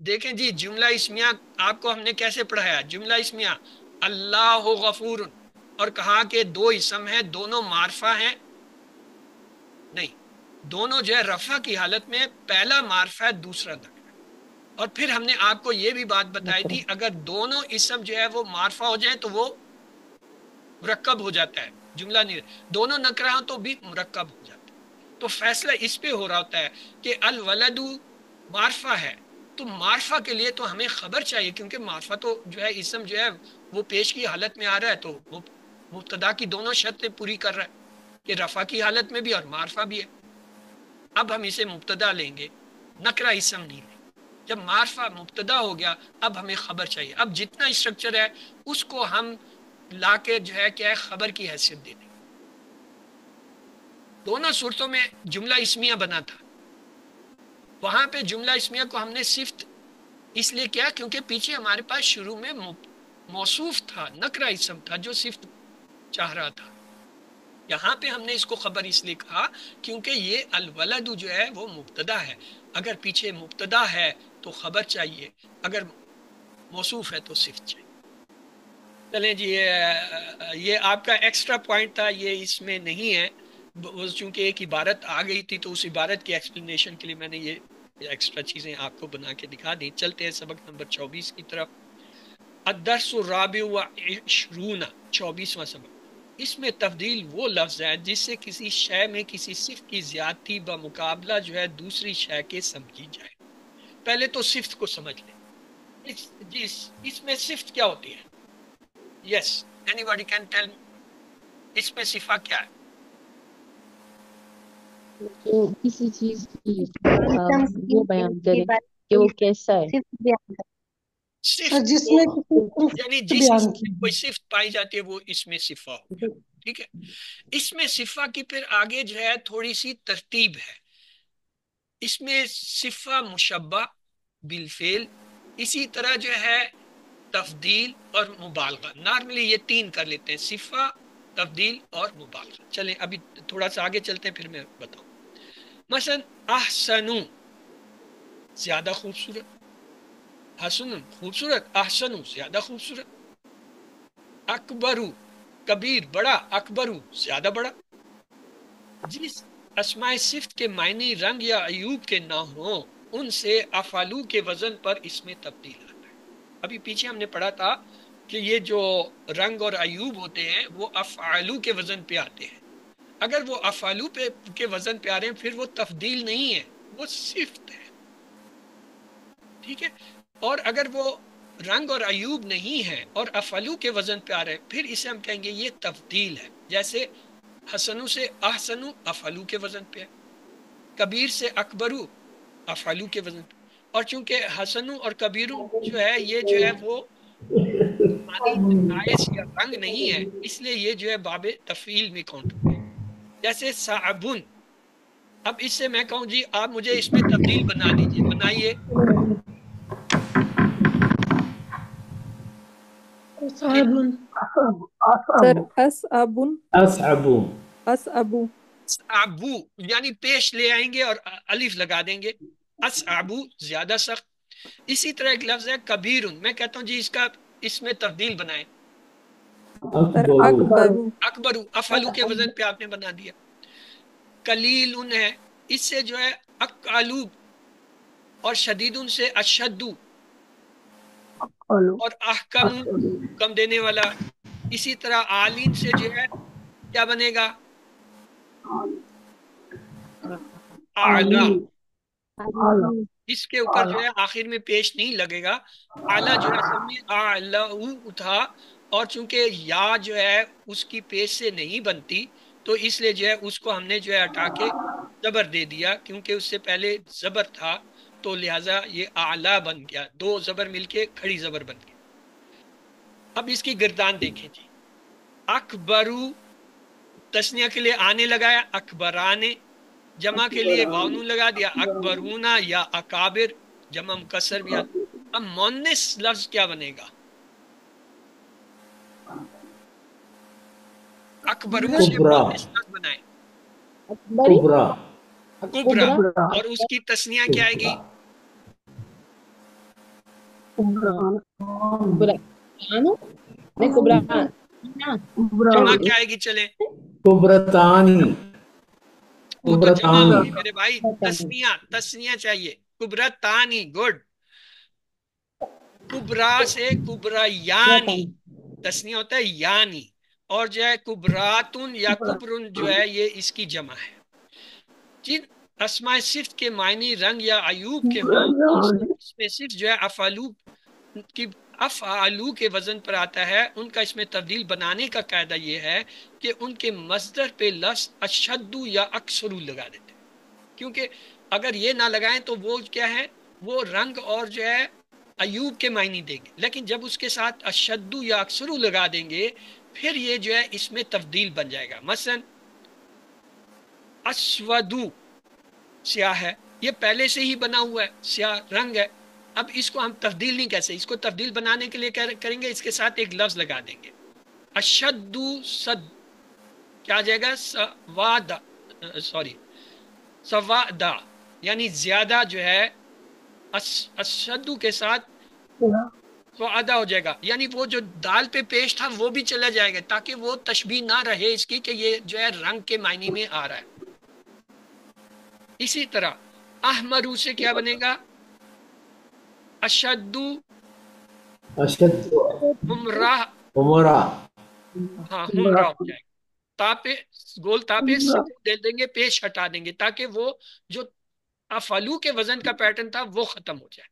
देखें जी, जुमला इस्मिया आपको हमने कैसे पढ़ाया? जुमला इस्मिया अल्लाह गफूर, और कहा कि 2 इसम है, दोनों मारफा हैं। नहीं, दोनों जो है रफा की हालत में, पहला मारफा है दूसरा नकरा। और फिर हमने आपको ये भी बात बताई थी, अगर दोनों इसम जो है वो मारफा हो जाए तो वो मुरक्कब हो जाता है, जुमला नहीं। दोनों नकरा हो तो भी मुरक्कब हो जाता है। तो फैसला इस पे हो रहा होता है कि अल वलदू मारफा है, तो मारफा के लिए तो हमें खबर चाहिए, क्योंकि मारफा तो जो है इसम जो है वो पेश की हालत में आ रहा है, तो वो मुब्तदा की दोनों शर्तें पूरी कर रहा है कि रफा की हालत में भी और मारफा भी है। अब हम इसे मुब्तदा लेंगे, नकरा इसम नहीं लेंगे। जब मारफा मुब्तदा हो गया, अब हमें खबर चाहिए। अब जितना स्ट्रक्चर है उसको हम लाके जो है क्या है, खबर की हैसियत दे देंगे। दोनों सूरतों में जुमला इस्मिया बना था। वहां पे जुमला इस्मिया को हमने सिर्फ इसलिए किया क्योंकि पीछे हमारे पास शुरू में मौसूफ था, नकरा इसम था जो सिर्फ चाह रहा था। यहाँ पे हमने इसको खबर इसलिए कहा क्योंकि ये अलवलद जो है वो मुब्तदा है। अगर पीछे मुब्तदा है तो खबर चाहिए, अगर मौसूफ है तो सिर्फ चाहिए। चलें जी, ये आपका एक्स्ट्रा पॉइंट था, ये इसमें नहीं है। चूंकि एक इबारत आ गई थी तो उस इबारत की एक्सप्लेनेशन के लिए मैंने ये एक्स्ट्रा चीजें आपको बना के दिखा दी। चलते हैं सबक नंबर 24 की तरफ। अद्दर्सुर राबिउ व इशरूना, 24वां सबक। इसमें तब्दील वो लफ्ज है जिससे किसी शय में किसी सिफ्त की ज्यादती बमुकाबला जो है दूसरी शय के समझी जाए। पहले तो सिफ्त को समझ ले। इसमें सिफ्त क्या होती है? यस, एनीबॉडी कैन टेल इसमें सिफा क्या है? जो किसी चीज की एकदम वो बयान करे कि वो कैसा है। सिर्फ बयान कर। सिफ्त जिसमें वो, किसी यानी सिफ्त जिस बयान इसमें की कोई सिफ्त पाई जाती है वो इसमें सिफा हो गया। ठीक है, इसमें सिफा की फिर आगे जो है थोड़ी सी तरतीब है। इसमें सिफा मुशब्बा बिलफेल, इसी तरह जो है तफदील और मुबालगा। नॉर्मली ये तीन कर लेते हैं, सिफा, तफदील और मुबालगा। चलें अभी थोड़ा सा आगे चलते हैं, फिर मैं बताऊं। मसलन अहसनु ज्यादा खूबसूरत, हसन खूबसूरत, अहसनु ज्यादा खूबसूरत। अकबरू कबीर बड़ा, अकबरू ज्यादा बड़ा। जिस अस्माए सिफ्त के मायने रंग या अयूब के ना हो उनसे अफालू के वजन पर इसमें तब्दील आता है। अभी पीछे हमने पढ़ा था कि ये जो रंग और अयूब होते हैं वो अफालू के वजन पे आते हैं। अगर वो अफालू पे के वजन पे आ रहे हैं फिर वो तब्दील नहीं है, वो सिफ्त है। ठीक है, और अगर वो रंग और अयूब नहीं है और अफालू के वजन पे आ रहे हैं फिर इसे हम कहेंगे ये तब्दील है। जैसे हसनु से अहसनु अफालू के वजन पे है, कबीर से अकबरू अफालू के वजन पे। और चूंकि हसनु और कबीरू जो है ये जो है वो आयस या रंग नहीं है, इसलिए ये जो है बाबे तफील में काउंट होते हैं। जैसे साबुन, अब इससे मैं कहूं जी आप मुझे इसमें तब्दील बना दीजिए, बनाइए। साबुन सर अस अबुन असअबु अस अबू अबू यानी पेश ले आएंगे और अलिफ लगा देंगे। असअबू ज्यादा सख्त। इसी तरह एक लफ्ज है कबीरुन, मैं कहता हूं जी इसका इसमें तब्दील बनाए, सर अकबरु अकबरू अकबरू अफलू के वजन पे आपने बना दिया। कलीलुन है, इससे जो है अकालू, और शदीदुन से अशद्दू, और अहकम कम देने वाला। इसी तरह आलिन से जो है क्या बनेगा? आला। इसके ऊपर जो है आखिर में पेश नहीं लगेगा। आला जो है असल में आला था, और चूंकि या जो है उसकी पेश से नहीं बनती तो इसलिए जो है उसको हमने जो है हटा के जबर दे दिया, क्योंकि उससे पहले जबर था तो लिहाजा ये आला बन गया, दो जबर मिलके खड़ी जबर बन गई। अब इसकी गिरदान देखें जी। अकबरू तस्निया के लिए आने लगाया, अकबराने। जमा के लिए वाउनू लगा दिया, अकबरूना या अकाबिर, जमा मुकस्सर भी आता। अब मोन्निस लफ्ज क्या बनेगा? अकबरू से कुबरा मोन्निस लफ्ज बनाए, कुबरा कुबरा, और उसकी तस्निया क्या आएगी? जमा क्या आएगी? चले कुबरतानी वो तो जमा कुबरतानी होगी मेरे भाई, तस्निया तस्निया चाहिए। कुबरतानी, गुड। कुबरा से कुबरा यानी, तस्निया होता है यानी, और जो है कुबरातुन या कुबरुन जो है ये इसकी जमा है। जिन अस्माए सिफ्त के मायने रंग या अयूब के हों इसमें सिर्फ जो है अफालू की अफआलू के वजन पर आता है, उनका इसमें तब्दील बनाने का कायदा ये है कि उनके मस्दर पे लफ्ज अशद्दु या अक्सरू लगा देते हैं। क्योंकि अगर ये ना लगाएं तो वो क्या है, वो रंग और जो है अयूब के मायने देंगे, लेकिन जब उसके साथ अशद्दु या अक्सरू लगा देंगे फिर ये जो है इसमें तब्दील बन जाएगा। मसलन अस्वदु स्याह है, ये पहले से ही बना हुआ है, स्याह रंग है। अब इसको हम तब्दील नहीं कैसे, इसको तब्दील बनाने के लिए करेंगे इसके साथ एक लफ्ज लगा देंगे, अशद्दु सद, क्या आ जाएगा? सवादा, सॉरी सवादा, यानी ज्यादा जो है अशद्दु के साथ तो आधा हो जाएगा, यानी वो जो दाल पे पेश था वो भी चला जाएगा ताकि वो तशबीह ना रहे इसकी कि ये जो है रंग के मायने में आ रहा है। इसी तरह अहमरू से क्या बनेगा? अशद्दु अशद हुमरा, उमरा हाँ हुमरा हो जाएगा। तापे, गोल तापे सुकून दे देंगे, पेश हटा देंगे, ताकि वो जो अफलू के वजन का पैटर्न था वो खत्म हो जाए।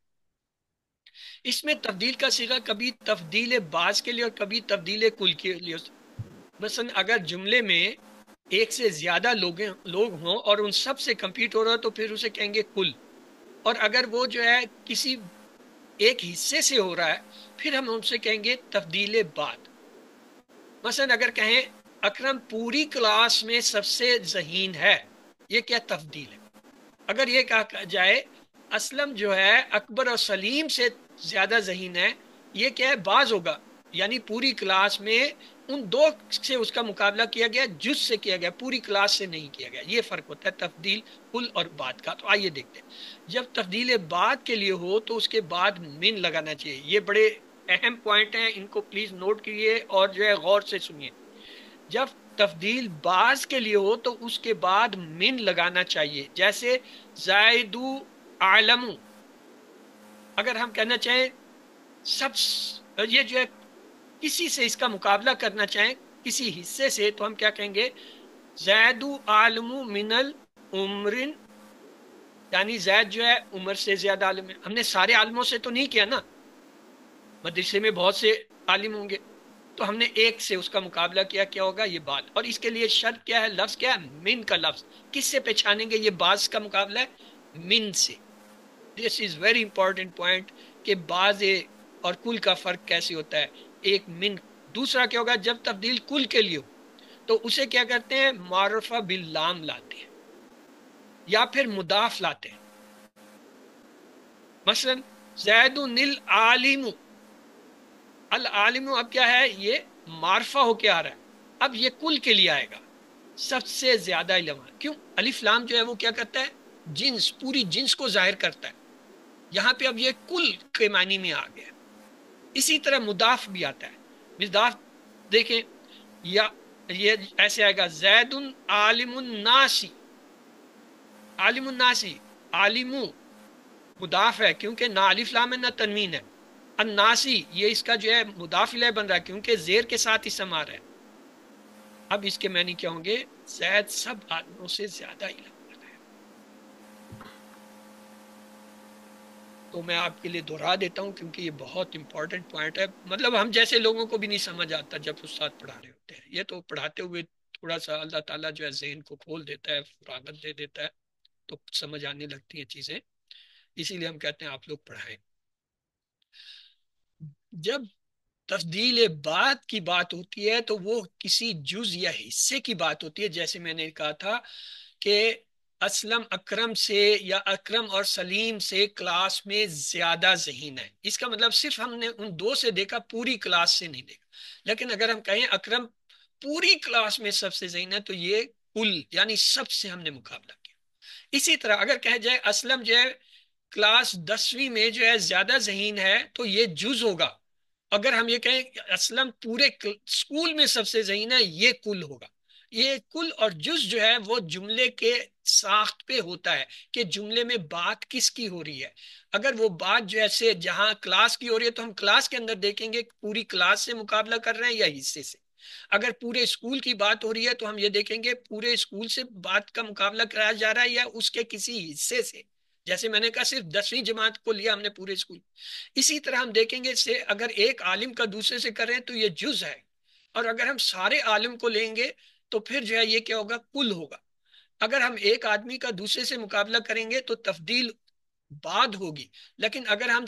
इसमें तब्दील का सिगा कभी तब्दील बाज के लिए और कभी तब्दील कुल के लिए। मसलन अगर जुमले में एक से ज्यादा लोग हों और उन सब से कंपीट हो रहा हो तो फिर उसे कहेंगे कुल। और अगर वो जो है किसी एक हिस्से से हो रहा है फिर हम उनसे कहेंगे तब्दील बाद। मसलन अगर कहें अकरम पूरी क्लास में सबसे ज़हीन है, ये क्या तब्दील है। अगर ये कहा जाए असलम जो है अकबर और सलीम से ज्यादा ज़हीन है, ये क्या है, बाज होगा, यानी पूरी क्लास में उन दो से उसका मुकाबला किया गया, जुज से किया गया, पूरी क्लास से नहीं किया गया। ये फर्क होता है तब्दील कुल और बाद का। तो आइए देखते हैं, जब तब्दील बाद के लिए हो तो उसके बाद मिन लगाना चाहिए। ये बड़े अहम पॉइंट हैं, इनको प्लीज नोट कीजिए और जो है गौर से सुनिए। जब तब्दील बाज के लिए हो तो उसके बाद मिन लगाना चाहिए, जैसे जायदू आलमू। अगर हम कहना चाहें सब, ये जो है किसी से इसका मुकाबला करना चाहें किसी हिस्से से, तो हम क्या कहेंगे, जैदू आलमू मिनल उमरिन, यानी जैद जो है उम्र से ज्यादा आलिम है। हमने सारे आलिमों से तो नहीं किया ना, मदरसे में बहुत से आलिम होंगे, तो हमने एक से उसका मुकाबला किया, क्या होगा, ये बात। और इसके लिए शर्त क्या है, लफ्ज क्या है, मिन का लफ्ज। किससे पहचानेंगे ये बाज का मुकाबला है, मिन से। This is very important point कि बाज और कुल का फर्क कैसे होता है, एक मिन। दूसरा क्या होगा, जब तब्दील कुल के लिए हो तो उसे क्या करते हैं, मारुफा बिल्लाम लाते हैं या फिर मुदाफ लाते हैं। मसलन जैदुनिल आलिमु, अल आलिमु अब क्या है, ये मारफा होके आ रहा है, अब ये कुल के लिए आएगा, सबसे ज्यादा इल्म। क्यों, अलिफ लाम जो है वो क्या करता है, जिन्स, पूरी जिन्स को जाहिर करता है। यहाँ पे अब ये कुल के मानी में आ गया। इसी तरह मुदाफ भी आता है। मुदाफ देखें, या ये ऐसे आएगा, जैदुन आलिमुन नासी, आलिमुन नासी, आलिमु मुदाफ है क्योंकि ना अलिफ लाम है ना तनवीन है। अन्नासी ये इसका जो है मुदाफ इलैह बन रहा है क्योंकि जेर के साथ इसम आ रहा है। अब इसके मानी क्या होंगे, जैद सब आदमियों से ज्यादा इल्म वाला है। तो मैं आपके लिए दोहरा देता हूँ क्योंकि ये बहुत इंपॉर्टेंट पॉइंट है। मतलब हम जैसे लोगों को भी नहीं समझ आता जब उस्ताद पढ़ा रहे होते हैं। ये तो पढ़ाते हुए थोड़ा सा अल्लाह ताला जो है ज़हन को खोल देता है, फरागत दे देता है, तो समझ आने लगती हैं चीजें। इसीलिए हम कहते हैं आप लोग पढ़ाएं। जब तफदील बात की बात होती है तो वो किसी जुज या हिस्से की बात होती है। जैसे मैंने कहा था कि असलम अकरम से या अकरम और सलीम से क्लास में ज्यादा ज़हीन है, इसका मतलब सिर्फ हमने उन दो से देखा, पूरी क्लास से नहीं देखा। लेकिन अगर हम कहें अकरम पूरी क्लास में सबसे ज़हीन है तो ये कुल यानी सबसे हमने मुकाबला किया। इसी तरह अगर कहा जाए असलम जो है क्लास 10वीं में जो है ज्यादा ज़हीन है तो ये जुज होगा। अगर हम ये कहें असलम पूरे स्कूल में सबसे ज़हीन है, ये कुल होगा। ये कुल और जुज जो है वो जुमले के साख्त पे होता है कि जुमले में बात किसकी हो रही है। अगर वो बात जैसे जहां क्लास की हो रही है तो हम क्लास के अंदर देखेंगे पूरी क्लास से मुकाबला कर रहे हैं या हिस्से से। अगर पूरे स्कूल की बात हो रही है तो हम ये देखेंगे पूरे स्कूल से बात का मुकाबला कराया जा रहा है या उसके किसी हिस्से से। जैसे मैंने कहा सिर्फ 10वीं जमात को लिया हमने पूरे स्कूल। इसी तरह हम देखेंगे से अगर एक आलिम का दूसरे से कर रहे हैं तो ये जुज है, और अगर हम सारे आलिम को लेंगे तो फिर जो है ये क्या होगा, कुल होगा। अगर हम एक आदमी का दूसरे से मुकाबला करेंगे तो तफदील बाद होगी, लेकिन अगर हम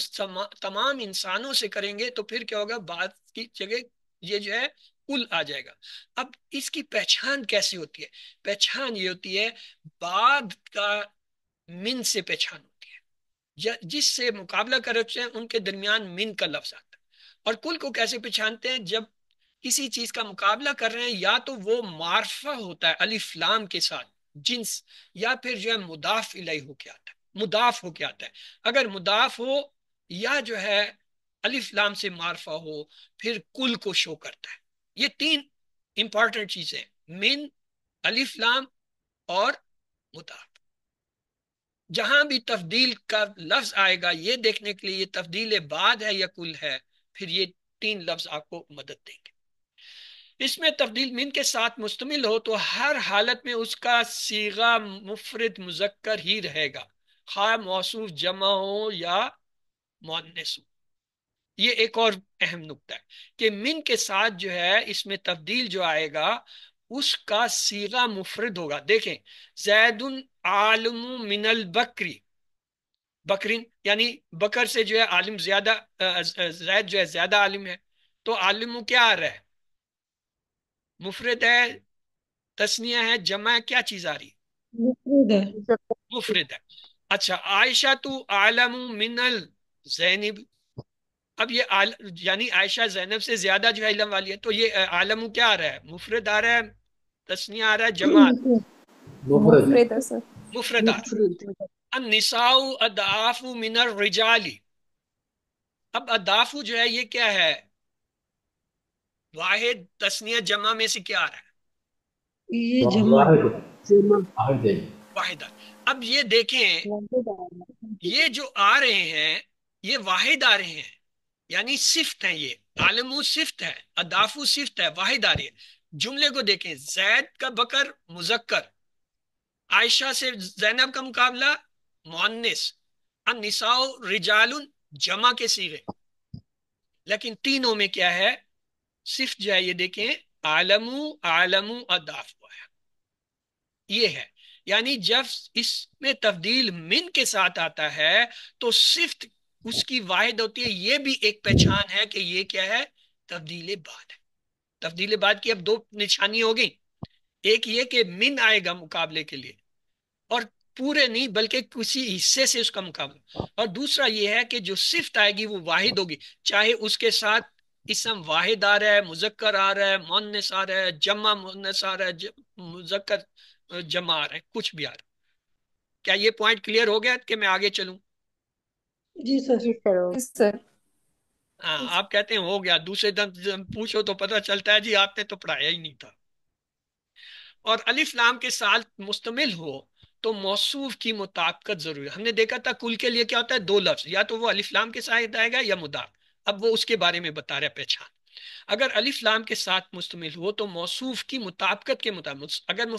तमाम इंसानों से करेंगे तो फिर क्या होगा, बाद की जगह ये जो है कुल आ जाएगा। अब इसकी पहचान कैसे होती है, पहचान ये होती है बाद का मिन से पहचान होती है, जिससे मुकाबला कर रहे हैं उनके दरमियान मिन का लफ्ज आता है। और कुल को कैसे पहचानते हैं, जब किसी चीज का मुकाबला कर रहे हैं या तो वो मारफा होता है अलिफ लाम के साथ जिन्स, या फिर जो है मुदाफ इलैहि होके आता है, मुदाफ होके आता है। अगर मुदाफ हो या जो है अलिफ लाम से मारफा हो फिर कुल को शो करता है। ये तीन इंपॉर्टेंट चीजें, मिन, अलिफ लाम और मुदाफ। जहां भी तफदील का लफ्ज आएगा ये देखने के लिए ये तफदील बाद है या कुल है, फिर ये तीन लफ्ज आपको मदद देंगे। इसमें तब्दील मिन के साथ मुश्तमिल हो तो हर हालत में उसका सीगा मुफरद मुजक्कर ही रहेगा, खा मौसूफ जमा हो या मुअन्नस हो। ये एक और अहम नुक्ता है कि मिन के साथ जो है इसमें तब्दील जो आएगा उसका सीगा मुफरद होगा। देखें, जैदुन आलमु मिनल बकरी, बकरीन यानी बकर से जो है आलिम ज्यादा, जैद जो है ज्यादा आलिम है, तो आलिम क्या आ रहा है? मुफरद है, तस्निया है, जमा है, क्या चीज आ रही है? मुफरद है। मुफरद है। अच्छा, आयशा तू आलम मिनल जैनब, अब ये यानी आयशा जैनब से ज्यादा जो है इल्म वाली है, तो ये आलम क्या आ रहा है? मुफरद आ रहा है, तस्निया आ रहा है, जमा आ रहा है? मुफरद मुफरद है सर। मुफरद आ रहा है। अन्निसाउ अदाफु मिनर रिजाली, अब अदाफु जो है ये क्या है? वाहिद, तस्निया, जमा में से क्या आ रहा है? ये जमा वाहिद जमा वाहिद है। वाहिदा। अब ये देखें, ये जो आ रहे हैं ये वाहिद आ रहे हैं, यानी सिफ्त है, ये आलमू सिफ्त है, अदाफू सिफ्त है, वाहिद आ रही है। जुमले को देखें, जैद का बकर मुजक्कर, आयशा से जैनब का मुकाबला मुअन्निस, अन्निसाउ रिजालुन जमा के सीगे, लेकिन तीनों में क्या है? सिफ्त जो है ये देखें, आलमू आलमू अदाफू है, ये है। यानी जब इसमें तब्दील मिन के साथ आता है तो सिफ्त उसकी वाहिद होती है। ये भी एक पहचान है कि ये क्या है? तब्दील बाद है। तब्दील बाद की अब दो निशानी होगी, एक ये कि मिन आएगा मुकाबले के लिए, और पूरे नहीं बल्कि किसी हिस्से से उसका मुकाबला, और दूसरा ये है कि जो सिफ्त आएगी वो वाहिद होगी, चाहे उसके साथ इसम वाहिद आ रहा है, मुजक्कर आ रहा है, मुअन्नस आ रहा है, जमा मुअन्नस आ रहा है, मुजक्कर जमा आ रहा है, कुछ भी आ रहा है। क्या ये पॉइंट क्लियर हो गया कि मैं आगे चलूं? जी सर। जी सर हो जी सर। हाँ, आप कहते हैं हो गया, दूसरे दिन पूछो तो पता चलता है जी आपने तो पढ़ाया ही नहीं था। और अलिफ लाम के साथ मुश्तमिल हो तो मौसूफ की मुताबिकत जरूरी है। हमने देखा था कुल के लिए क्या होता है? दो लफ्ज, या तो वो अलिफ लाम के साथ आएगा या मुदाफ। अब वो उसके बारे में बता रहा है पहचान। अगर अलिफ लाम के साथ मुश्तमिल हो तो मौसूफ की मुताबिकत के मुताबिक, अगर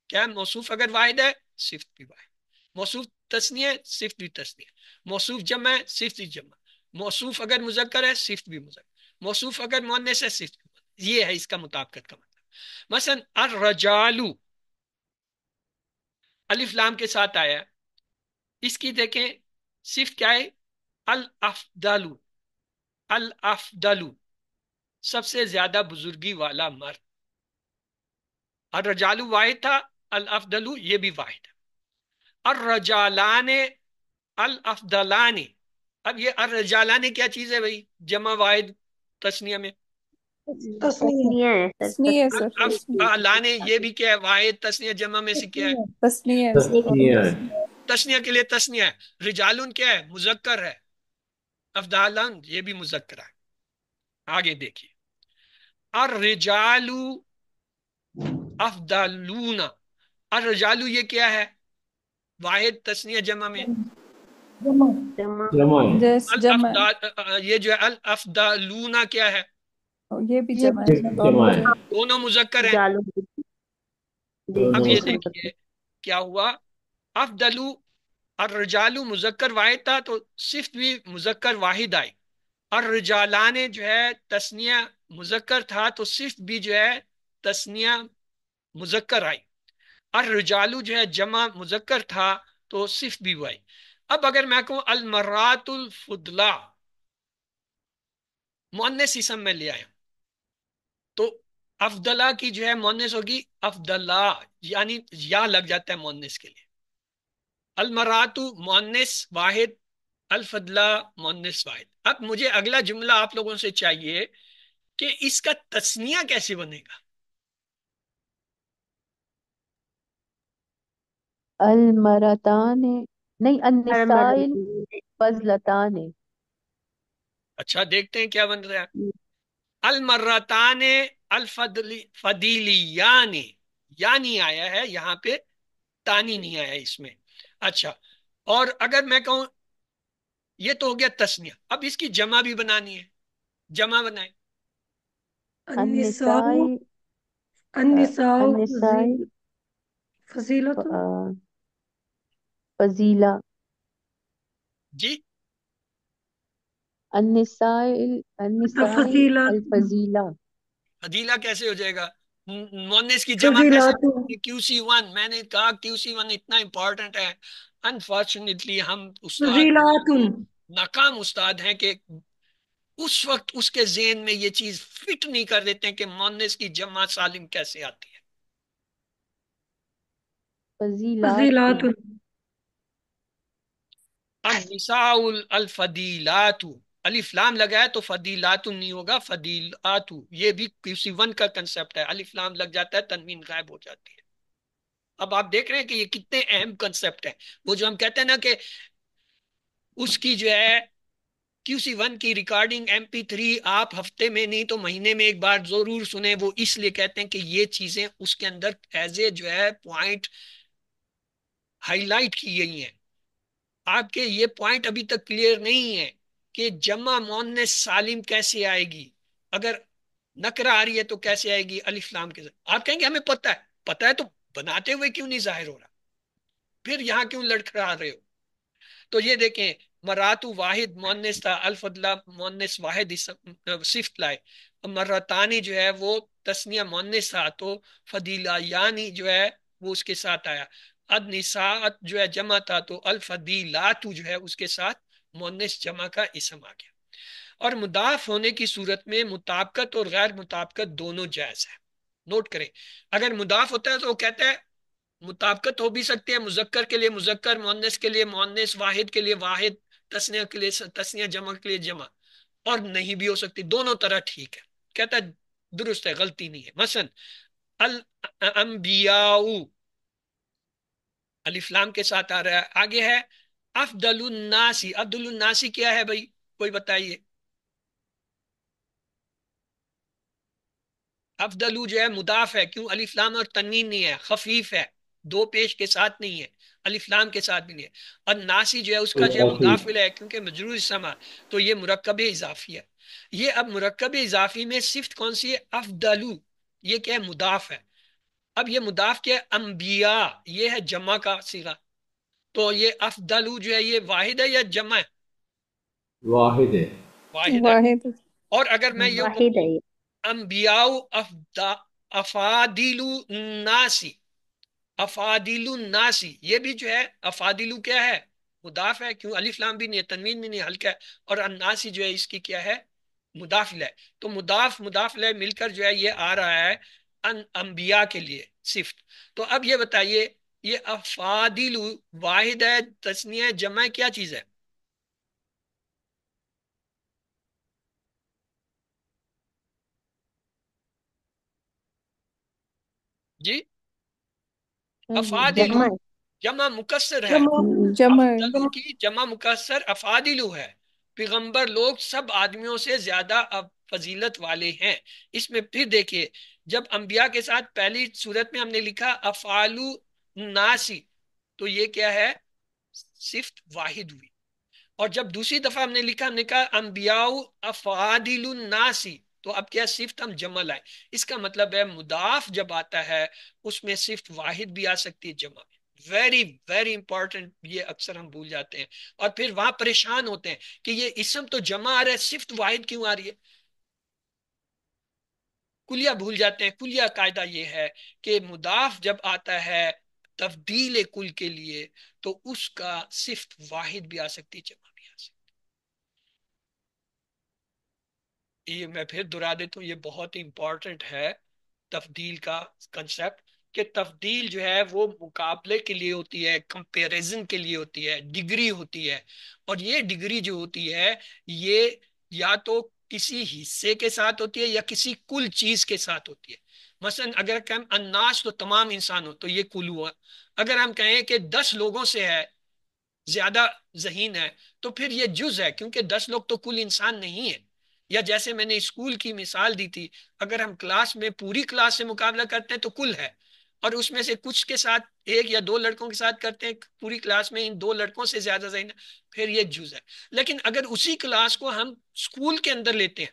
क्या मौसूफ अगर वाहिद है, सिफ्त भी वाहिद। मौसूफ तस्निया है, सिफ्त भी तस्निया। मौसूफ जमा है, सिफ्त भी जमा। मौसूफ अगर मुजक्कर है, सिफ्त भी मुजक्कर। मौसूफ अगर मुअन्नस है, सिफ्त भी मुअन्नस। ये है इसका मुताबिकत का मतलब। मसलन अर्रजालू अलिफ लाम के साथ आया, इसकी देखें सिर्फ क्या है? अल अफदलू, अल अफदलू सबसे ज्यादा बुजुर्गी वाला मर्द। अर्रजालू वाहिद था, अल अफदलू ये भी वाहिद है। अर्रजालाने अल अफदलाने, अब ये अर्रजालाने क्या चीज है भाई? जमा वाहिद तस्निया में। तस्नीह। तस्निया है सर, तस्नीह है तस्निया। सर। अफदलाने ये भी क्या है? वाहिद तस्निया, जमा में से क्या है? तस्नीह है सर। तस्निया है। तस्निया के लिए तस्निया है। रिजालुन क्या है? मुजक्कर है। अफदालन ये भी मुजक्कर है। आगे देखिए, अर्रिजालू अफदालूना, अर्रिजालू ये क्या है? वाहिद तस्निया जमा में। जमा। जमा जमा है। जैस अल जमा। अफदाल, ये जो है अल अफदालूना क्या है? ये भी जमा है, जमा दोनों है। जमा। दोनों मुजक्कर हैं। जालू। जी अब दोनों ये दोनों मुजक्कर। देखिए क्या हुआ। अफदलू अर्रजालू मुजक्कर वाहिद था तो सिर्फ भी मुजक्कर वाहिद आई। अर्रजालाने जो है तस्निया मुजक्कर था तो सिर्फ भी जो है तस्निया मुजक्कर आई। अर्रजालू जो है जमा मुजक्कर था तो सिर्फ भी हुआ। अब अगर मैं कहूं अल मर्रातुल फुदला, मुअन्नस इसम में ले आया, तो अफदला की जो है मुअन्नस होगी अफदला, यानी या लग जाता है मुअन्नस के लिए। अल मर्रातु मुअन्नस वाहिद, अल फदला मुअन्नस वाहिद। अब मुझे अगला जुमला आप लोगों से चाहिए कि इसका तस्निया कैसे बनेगा। अल मरताने, नहीं, अरमर अन्निसाइल फजलताने। अच्छा, देखते हैं क्या बन रहा है। अल मर्रताने अल फदीलियाने, या नहीं आया है यहाँ पे, तानी नहीं आया इसमें। अच्छा, और अगर मैं कहूं ये तो हो गया तस्निया, अब इसकी जमा भी बनानी है, जमा बनाए। अन्निसाउ अन्निसाई अन्निसाउ अन्निसाई फजीलतु फजीला जी। अन्निसाई अन्निसाई फजीला अल फजीला। फदीला कैसे हो जाएगा? मोनेस की जमा कैसे? फजीलातु QC1, मैंने कहा QC1 इतना इंपॉर्टेंट है। अनफॉर्चुनेटली हम उस्ताद फजीलातुन नाकाम उस्ताद हैं कि उस वक्त उसके जेहन में ये चीज फिट नहीं कर देते हैं कि मोनेस की जमा सालिम कैसे आती है। फजीलातु फजीलातुन अब निसाउल अल फदीलातु, अलिफ लाम लगाए तो फदीलातु नहीं होगा, फदीलातु। ये भी QC1 का कंसेप्ट है, अलिफ लाम लग जाता है तनवीन गायब हो जाती है। अब आप देख रहे हैं कि ये कितने अहम कंसेप्ट है। वो जो हम कहते हैं ना कि उसकी जो है QC1 की रिकॉर्डिंग MP3 आप हफ्ते में नहीं तो महीने में एक बार जरूर सुने। वो इसलिए कहते हैं कि ये चीजें उसके अंदर एज ए जो है पॉइंट हाईलाइट की गई हैं। आपके ये पॉइंट अभी तक क्लियर नहीं है कि जमा मोन्नेस सालिम कैसे आएगी। अगर नकरा आ रही है तो कैसे आएगी अलिफ लाम के साथ। आप कहेंगे हमें पता है तो बनाते हुए क्यों नहीं जाहिर हो रहा, फिर यहाँ क्यों लड़खड़ा रहे हो? तो ये देखें, मरातु वाहिद मोन्नेस था, अल्फदला मोन्नेस वाहिद सिफ्त लाए। मर्रतानी जो है वो तस्निया मोन्नेस था तो फदीला यानी जो है वो उसके साथ आया। अद निसात जो है जमा था तो अल फदीलातु जो है उसके साथ मोन्नेस जमा का इसम आ गया। और मुदाफ होने की सूरत में मुताबकत और गैर मुताबकत दोनों जायज है। नोट करें, अगर मुदाफ होता है तो वो कहता है मुताबकत हो भी सकती है मुजक्कर के लिए मुजक्कर, मुअन्नस के लिए मुअन्नस, वाहिद के लिए वाहिद, तस्निया के लिए तस्निया, जमा के लिए जमा, और नहीं भी हो सकती। दोनों तरह ठीक है। कहता है दुरुस्त है, गलती नहीं है। मसन अल अंबियाउ अलिफ्लाम के साथ आ रहा है। आगे है अफदलुन्नासी। अब्दुलुन्नासी क्या है भाई, कोई बताइए? अफदलू जो है मुदाफ है, क्यों? अलिफ्लाम और तन्वीन नहीं है, खफीफ है, दो पेश के साथ नहीं है, अलिफ्लाम के साथ भी नहीं है। और नासी जो है उसका जो है इजाफी मुदाफिल है क्योंकि मजरूर समा, तो ये मुरक्कब इजाफी है। ये अब मुरक्कब इजाफी में सिफ्त कौन सी है? अफदलू। ये क्या है? मुदाफ है। अब ये मुदाफ क्या है? अंबिया, ये है जमा का सीगा। तो ये अफदलू जो है ये वाहिद है या जमा है? वाहिद है। वाहिद है। वाहिद। और अगर मैं ये वाहिद कहूँ है ये। अंबियाउ अफादिलु नासी, अफादिलु नासी, ये भी जो है अफादिलु क्या है? मुदाफ है, क्यों? अलिफ लाम भी नहीं है, तनवीन भी नहीं है, हल्का है। और अन्नासी जो है इसकी क्या है? मुदाफिल है। तो मुदाफ मुदाफिल मिलकर जो है ये आ रहा है अंबिया के लिए सिफ्त। तो अब ये बताइए, ये अफादिलु वाहिद है, तस्निया है, जमा है, क्या चीज है? जी। अफादिलु जमा। जमा मुकस्सर है। जमा जमा। अफदलू की जमा मुकस्सर अफादिलु है। पैगंबर लोग सब आदमियों से ज्यादा फजीलत वाले हैं। इसमें फिर देखिए, जब अंबिया के साथ पहली सूरत में हमने लिखा अफालू नासी, तो ये क्या है? सिफ्त वाहिद हुई। और जब दूसरी दफा हमने लिखा, हमने कहा अंबियाउ अफादिलु नासी, तो अब क्या? सिफ्त हम जमा लाए। इसका मतलब है मुदाफ जब आता है उसमें सिफ्त वाहिद भी आ सकती है, जमा भी। वेरी वेरी इंपॉर्टेंट, ये अक्सर हम भूल जाते हैं और फिर वहां परेशान होते हैं कि ये इसम तो जमा आ रहा है, सिफ्त वाहिद क्यों आ रही है? कुलिया भूल जाते हैं। कुलिया कायदा ये है कि मुदाफ जब आता है तब्दील कुल के लिए तो उसका सिफ्त वाहिद भी आ सकती है, जमा भी आ सकती है। ये मैं फिर दोहरा देता हूँ, ये बहुत ही इंपॉर्टेंट है तब्दील का कंसेप्ट। कि तब्दील जो है वो मुकाबले के लिए होती है, कंपैरिजन के लिए होती है, डिग्री होती है। और ये डिग्री जो होती है ये या तो किसी हिस्से के साथ होती है या किसी कुल चीज के साथ होती है। मसलन अगर हम अन्नास तो तमाम इंसान हो तो ये कुल हुआ। अगर हम कहें कि 10 लोगों से है ज्यादा जहीन है तो फिर ये जुज है, क्योंकि 10 लोग तो कुल इंसान नहीं है। या जैसे मैंने स्कूल की मिसाल दी थी, अगर हम क्लास में पूरी क्लास से मुकाबला करते हैं तो कुल है, और उसमें से कुछ के साथ एक या दो लड़कों के साथ करते हैं पूरी क्लास में इन 2 लड़कों से ज्यादा जहीन है, फिर ये जुज है। लेकिन अगर उसी क्लास को हम स्कूल के अंदर लेते हैं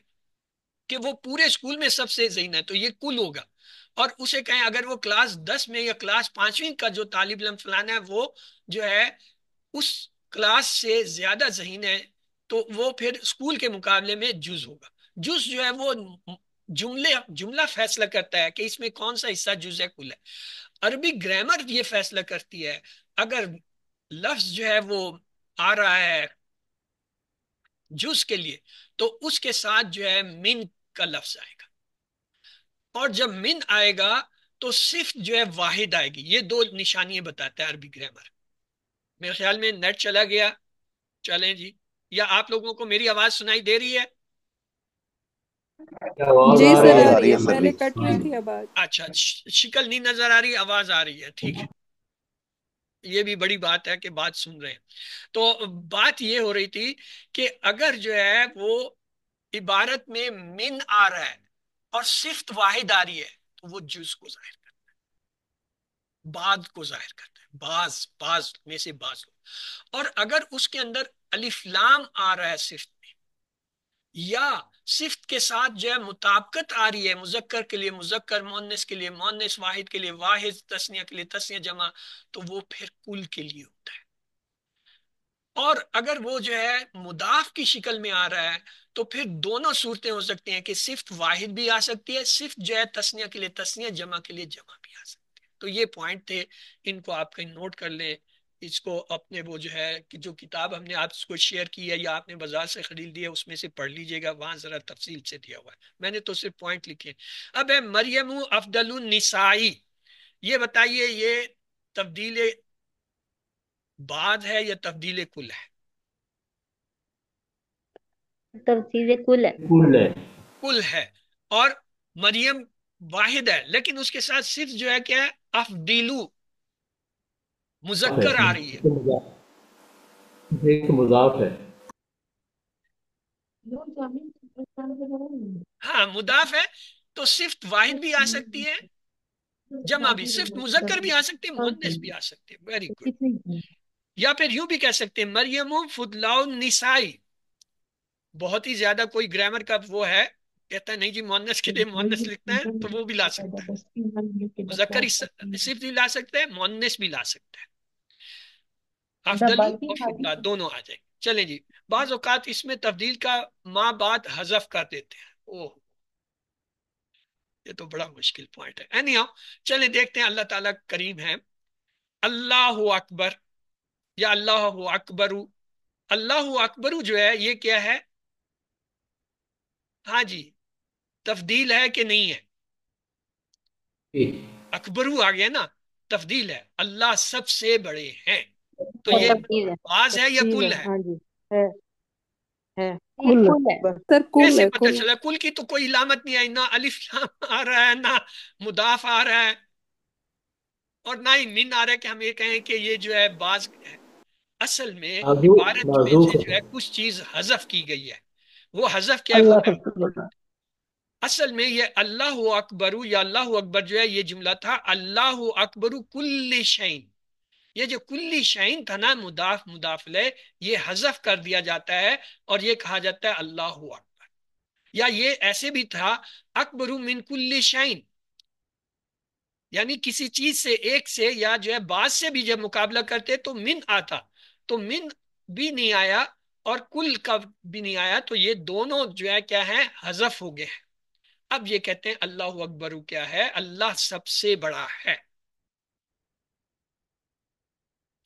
कि वो पूरे स्कूल में सबसे ज़हीन है, तो ये कुल होगा। और उसे कहें अगर वो क्लास 10 में या क्लास 5वीं का जो तालिब इल्म फलाना है वो जो है उस क्लास से ज्यादा ज़हीन है, तो वो फिर स्कूल के मुकाबले में जुज होगा। जुज जो है वो जुमला फैसला करता है कि इसमें कौन सा हिस्सा जुज है कुल है। अरबी ग्रामर ये फैसला करती है, अगर लफ्ज जो है वो आ रहा है जुज के लिए तो उसके साथ जो है मिन का लफ्ज आएगा, और जब मिन आएगा तो सिर्फ जो है वाहिद आएगी। ये दो निशानियां बताता है अरबी ग्रामर। मेरे ख्याल में नेट चला गया, चलें जी। या आप लोगों को मेरी आवाज सुनाई दे रही है? आवाज जी आ सर, रही आ है। आवाज आ रही रही है, है सर पहले जी। कट रही थी आवाज। अच्छा, शिकल नहीं नजर आ रही, आवाज आ रही है, ठीक है। ये भी बड़ी बात है कि बात सुन रहे हैं। तो बात ये हो रही थी कि अगर जो है वो इबारत में मिन आ रहा है और सिफ्त वाहिद आ रही है तो वो जुज को जाहिर करता है, बाद को जाहिर करता है, बाज बाज में से बाज को। और अगर उसके अंदर अलिफ लाम आ रहा है सिफ्त में, या सिफ्त के साथ जो है मुताबिकत आ रही है, मुजक्कर के लिए मुजक्कर, मोन्नेस के लिए मोन्नेस, वाहिद के लिए वाहिद, तस्निया के लिए तस्निया जमा, तो वो फिर कुल के लिए होता है। और अगर वो जो है मुदाफ की शक्ल में आ रहा है तो फिर दोनों सूरतें हो सकती हैं कि सिर्फ वाहिद भी आ सकती है, सिर्फ जो है तस्निया के लिए तस्निया, जमा के लिए जमा भी आ सकती है। तो ये पॉइंट थे, इनको आप कहीं नोट कर लें। इसको अपने वो जो है कि जो किताब हमने आपको शेयर की है या आपने बाजार से खरीद ली है उसमें से पढ़ लीजिएगा, वहां जरा तफसील से दिया हुआ है, मैंने तो सिर्फ पॉइंट लिखे हैं। अब है मरियम अफदलुन निसाई, ये बताइए ये तब्दील बाद है या तब्दील कुल है? तफसीर कुल है। कुल है। कुल है। और मरियम वाहिद है, लेकिन उसके साथ सिर्फ जो है क्या है, अफदीलू मुजक्कर आ रही है। एक तो मुजाफ है। हाँ मुदाफ है, तो सिर्फ वाहिद भी आ सकती है, जमा भी, सिर्फ मुजक्कर भी आ सकती है, मुन्नस भी आ सकती है। Very good. या फिर यूं भी कह सकते हैं मरियम फुदलाउ निसाई। बहुत ही ज्यादा कोई ग्रामर का वो है, कहता है नहीं जी मोन्नस के लिए मोन्नस लिखना है, तो वो भी ला सकता है, मुजक्कर सिर्फ भी ला सकता है, मोन्नस भी ला सकता है, अफदलू और फुदला दोनों आ जाएंगे। चलें जी। बाज औकात इसमें तब्दील का माँ बात हजफ कर देते हैं। ओह, ये तो बड़ा मुश्किल पॉइंट है। एनीहाउ चलें देखते हैं, अल्लाह ताला करीम है। अल्लाह अकबर या अल्लाह अकबरू, अल्लाह अकबरू जो है ये क्या है? हाँ जी, तफदील है कि नहीं है? अकबरू आ गया ना, तफदील है, अल्लाह सबसे बड़े हैं। तो ये तफसीर है। बाज है या तफसील कुल है, है? हाँ जी, है है ये कुल कुल है। है सर, कुल कैसे है, पता कुल। चला? कुल की तो कोई इलामत नहीं आई, ना अलिफ लाम आ रहा है, ना मुदाफ आ रहा है, और ना ही मिन आ रहा है कि हम ये कहें कि ये जो है बाज है। असल में माजूफ इबारत में माजूफ से जो है। है कुछ चीज हजफ की गई है। वो हजफ क्या है? वो अल्लाह है, सबसे बड़ा। असल में ये अल्लाह अकबरू या अल्लाह अकबर जो है ये जुमला था अल्लाह अकबरू कुल्ली शैइन। ये जो कुल्ली शैइन था ना, मुदाफ मुदाफले, ये हजफ कर दिया जाता है और ये कहा जाता है अल्लाह अकबर। या ये ऐसे भी था अकबरू मिन कुल्ली शैइन, यानी किसी चीज से, एक से या जो है बाज से भी जब मुकाबला करते तो मिन आता, तो मिन भी नहीं आया और कुल का भी नहीं आया, तो ये दोनों जो है क्या है, हजफ हो गए हैं। अब ये कहते हैं अल्लाह अकबर क्या है? अल्लाह सबसे बड़ा है।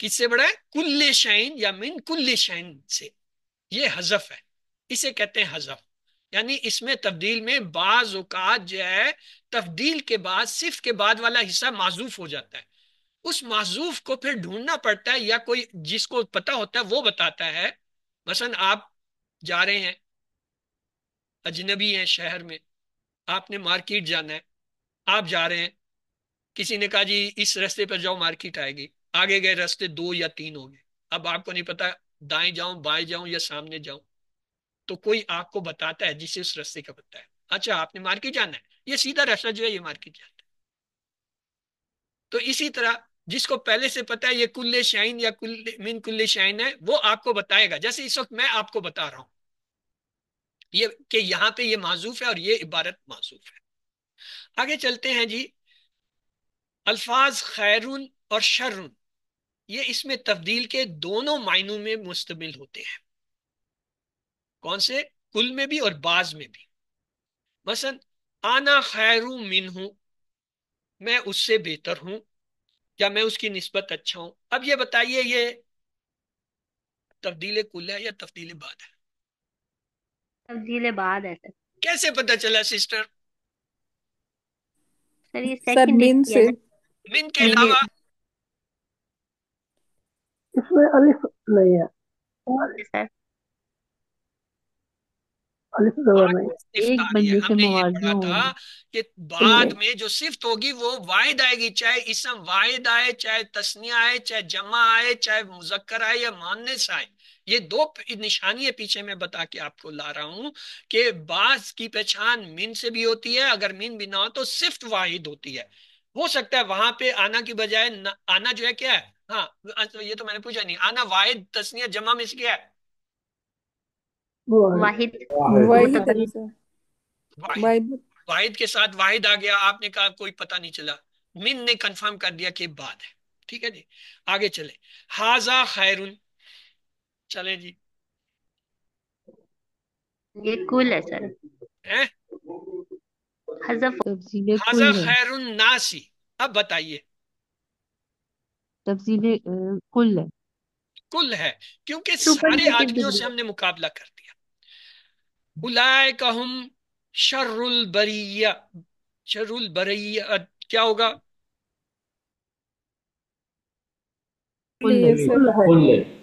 किससे बड़ा है? कुल्ले शैन या मिन कुल्ले शैन से, ये हजफ है, इसे कहते हैं हजफ। यानी इसमें तब्दील में बाज औकात जो है तब्दील के बाद सिर्फ के बाद वाला हिस्सा माजूफ हो जाता है। उस माजूफ को फिर ढूंढना पड़ता है, या कोई जिसको पता होता है वो बताता है। मसलन आप जा रहे हैं, अजनबी हैं शहर में, आपने मार्केट जाना है, आप जा रहे हैं, किसी ने कहा जी इस रास्ते पर जाओ मार्केट आएगी, आगे गए रास्ते दो या तीन हो गए, अब आपको नहीं पता दाएं जाऊं बाएं जाऊं या सामने जाऊं, तो कोई आपको बताता है जिसे उस रास्ते का पता है, अच्छा आपने मार्केट जाना है, ये सीधा रास्ता जो है ये मार्केट जाता है। तो इसी तरह जिसको पहले से पता है ये कुल्ले शाइन या कुल्ले मिन कुल्ले शाइन है, वो आपको बताएगा, जैसे इस वक्त मैं आपको बता रहा हूं ये कि यहाँ पे ये माजूफ है और ये इबारत माजूफ है। आगे चलते हैं जी। अल्फाज खैरुन और शर्रुन ये इसमें तब्दील के दोनों मायनों में मुश्तमिल होते हैं। कौन से? कुल में भी और बाज में भी। मसलन आना खैरू मिनहू, मैं उससे बेहतर हूं या मैं उसकी निस्बत अच्छा हूं। अब ये बताइए ये तब्दील कुल है या तब्दील बाद है? तब्दील बाद है सर। कैसे पता चला सिस्टर? सर ये सर सेकंड मिन डिग्री है से। ना। मिन के अलावा इसमें अलिफ नहीं है, सर अलिफ जबर बाद नहीं में है। सिफ्त आ एक रही है। बंदे से हमने ये मुवाजना पढ़ा था होगी। कि बाद में जो सिफ्त होगी वो वाहिद आएगी, चाहे इसम वाहिद आए, चाहे तस्निया आए, चाहे जमा आए, चाहे मुजक्कर आए या मुअन्नस आए। ये दो निशानी है पीछे मैं बता के आपको ला रहा हूं कि बाज की पहचान मिन से भी होती है। अगर मिन भी ना हो तो सिफ्त वाहिद होती है। हो सकता है वहां पे आना की बजाय आना जो है क्या है। हाँ, ये तो मैंने पूछा नहीं। आना वाहिद तस्निया जमा में से क्या है? वो है वाहिद वही मुतकल्लिम। तरह से। वाहिद। वही। वाहिद के साथ वाहिद आ गया, आपने कहा कोई पता नहीं चला। मिन ने कंफर्म कर दिया कि बाद है। ठीक है जी। आगे चले। हाजा खैरुन। चले जी। ये कुल है सर। हैं? हज़फ। तफसीले हाजा कुल है। खैरुन नासी। अब बताइए। तफसीले कुल है। कुल है, क्योंकि सारे सुपरलेटिव आदमियों डिग्री। से हमने मुकाबला कर दिया। उलाइका हुम शर्रुल बरिया। शर्रुल बरिया क्या होगा? कुल है। लिए सर। कुल है,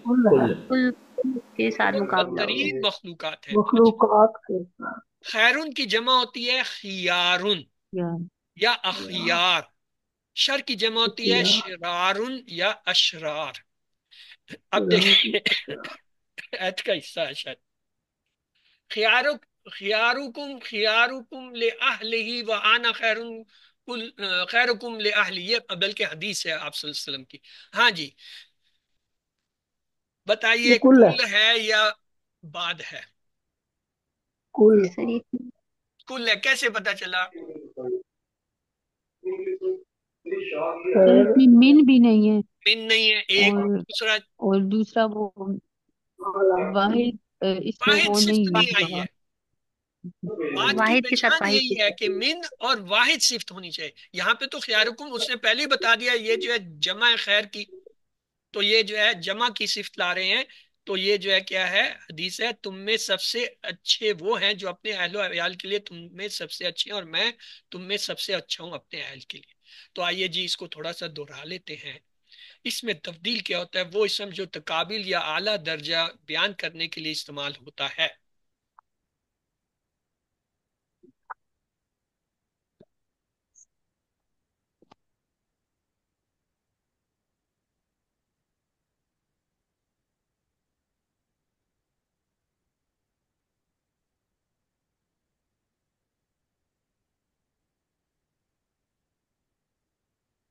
कुल कुल है, कुल कुल के साथ जो मुकाबला हो बदतरीन गया। मखलूकात है। अच्छा, मखलूकात के साथ। खैरुन की जमा होती है खियारुन यार या अखियार। शर की जमा होती है किया शिरारुन या अशरार। अब खुदावंदी देखिए अच्छा। ऐत का हिस्सा है शायद। खियारुक खियारुकुम खियारुकुम ले अहलिही व आना खैरुन कुल खैरुकुम ले अहली, ये बल्कि हदीस है आप सल्लल्लाहु अलैहि वसल्लम की। हाँ जी, ये बताइए कुल है, कुल है या बाद है? कुल सर ये कुल है, कैसे पता चला? सर खैर इसमें मिन भी नहीं है। मिन नहीं है एक। और दूसरा दूसरा वो आला वाहिद इसमें वाहिद वो सिफ्त नहीं नहीं है आई वहाँ। है। बात की वाहिद के साथ पहचान वाहिद यही के है साथ। कि मिन और वाहिद सिफ्त होनी चाहिए। यहाँ पे तो खैरुकुम उसने पहले ही बता दिया, ये जो है जमा है खैर की। तो ये जो है जमा की सिफ्त ला रहे हैं। तो ये जो है क्या है, हदीस है, तुम में सबसे अच्छे वो हैं जो अपने अहलो अयाल के लिए तुम में सबसे अच्छे हैं, और मैं तुम में सबसे अच्छा हूं अपने अहल के लिए। तो आइए जी इसको थोड़ा सा दोहरा लेते हैं। इसमें तब्दील क्या होता है? वो इसम जो तकाबिल या आला दर्जा बयान करने के लिए इस्तेमाल होता है।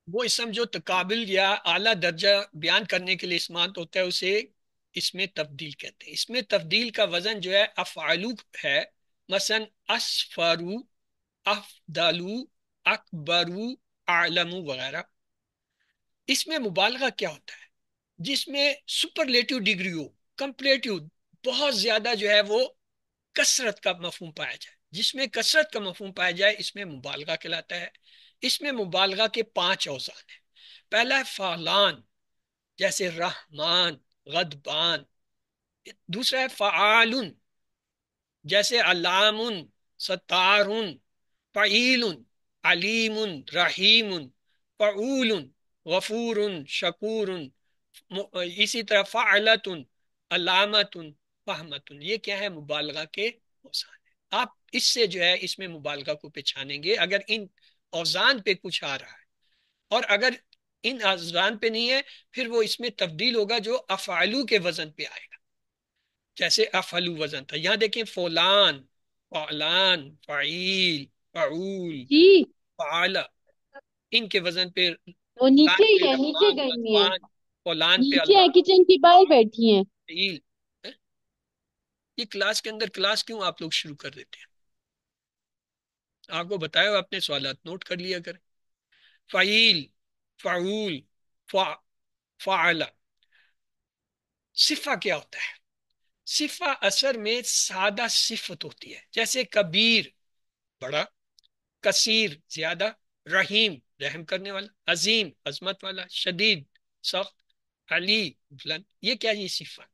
वो इसम जो तकाबिल या आला दर्जा बयान करने के लिए इस्तेमाल होता है उसे इसमें तब्दील कहते हैं। इसमें तब्दील का वजन जो है अफ़आलू है। मसन असफरू, अफदलू, अकबरू, आलमू वगैरह। इसमें मुबालगा क्या होता है? जिसमें सुपरलेटिव डिग्री हो, कंपलेटिव, बहुत ज्यादा जो है वो कसरत का मफहूम पाया जाए। जिसमें कसरत का मफहूम पाया जाए इसमें मुबालगा कहलाता है। इसमें मुबालगा के 5 औज़ान है। पहला है फालान, जैसे रहमान, गदबान। दूसरा है फ़आलुन, जैसे अलामुन, सतारुन, फ़ईलुन, अलीमुन, रहीमुन, फ़ऊलुन, गफूरुन, शकूरुन। इसी तरह फ़अलतुन, अलामतुन, फ़हमतुन। ये क्या है? मुबालगा के औज़ान है। आप इससे जो है इसमें मुबालगा को पहचानेंगे अगर इन औज़ान पे कुछ आ रहा है। और अगर इन औज़ान पे नहीं है फिर वो इसमें तब्दील होगा जो अफ़ालू के वजन पे आएगा। जैसे अफलू वजन था, यहाँ देखें फोलान, फ़ालान, फ़ाइल, फ़ाऊल, जी फ़ाला। इनके वजन पे वो नीचे लान ही पे है, नीचे रहमान, गई है। गदबान, फोलान पे नीचे है, अल्लाह, किचन की बाहर बैठी है। फ़ाइल। ये क्लास के अंदर क्लास क्यों आप लोग शुरू कर देते हैं? आपको बताया, अपने सवालात नोट कर लिया करें। फ़ईल, फ़ऊल, फ़ा, फ़अला। सिफा क्या होता है? सिफा असल में सादा सिफत होती है, जैसे कबीर बड़ा, कसीर ज्यादा, रहीम रहम करने वाला, अजीम अजमत वाला, शदीद सख्त, अली बुलंद। ये क्या, ये सिफा।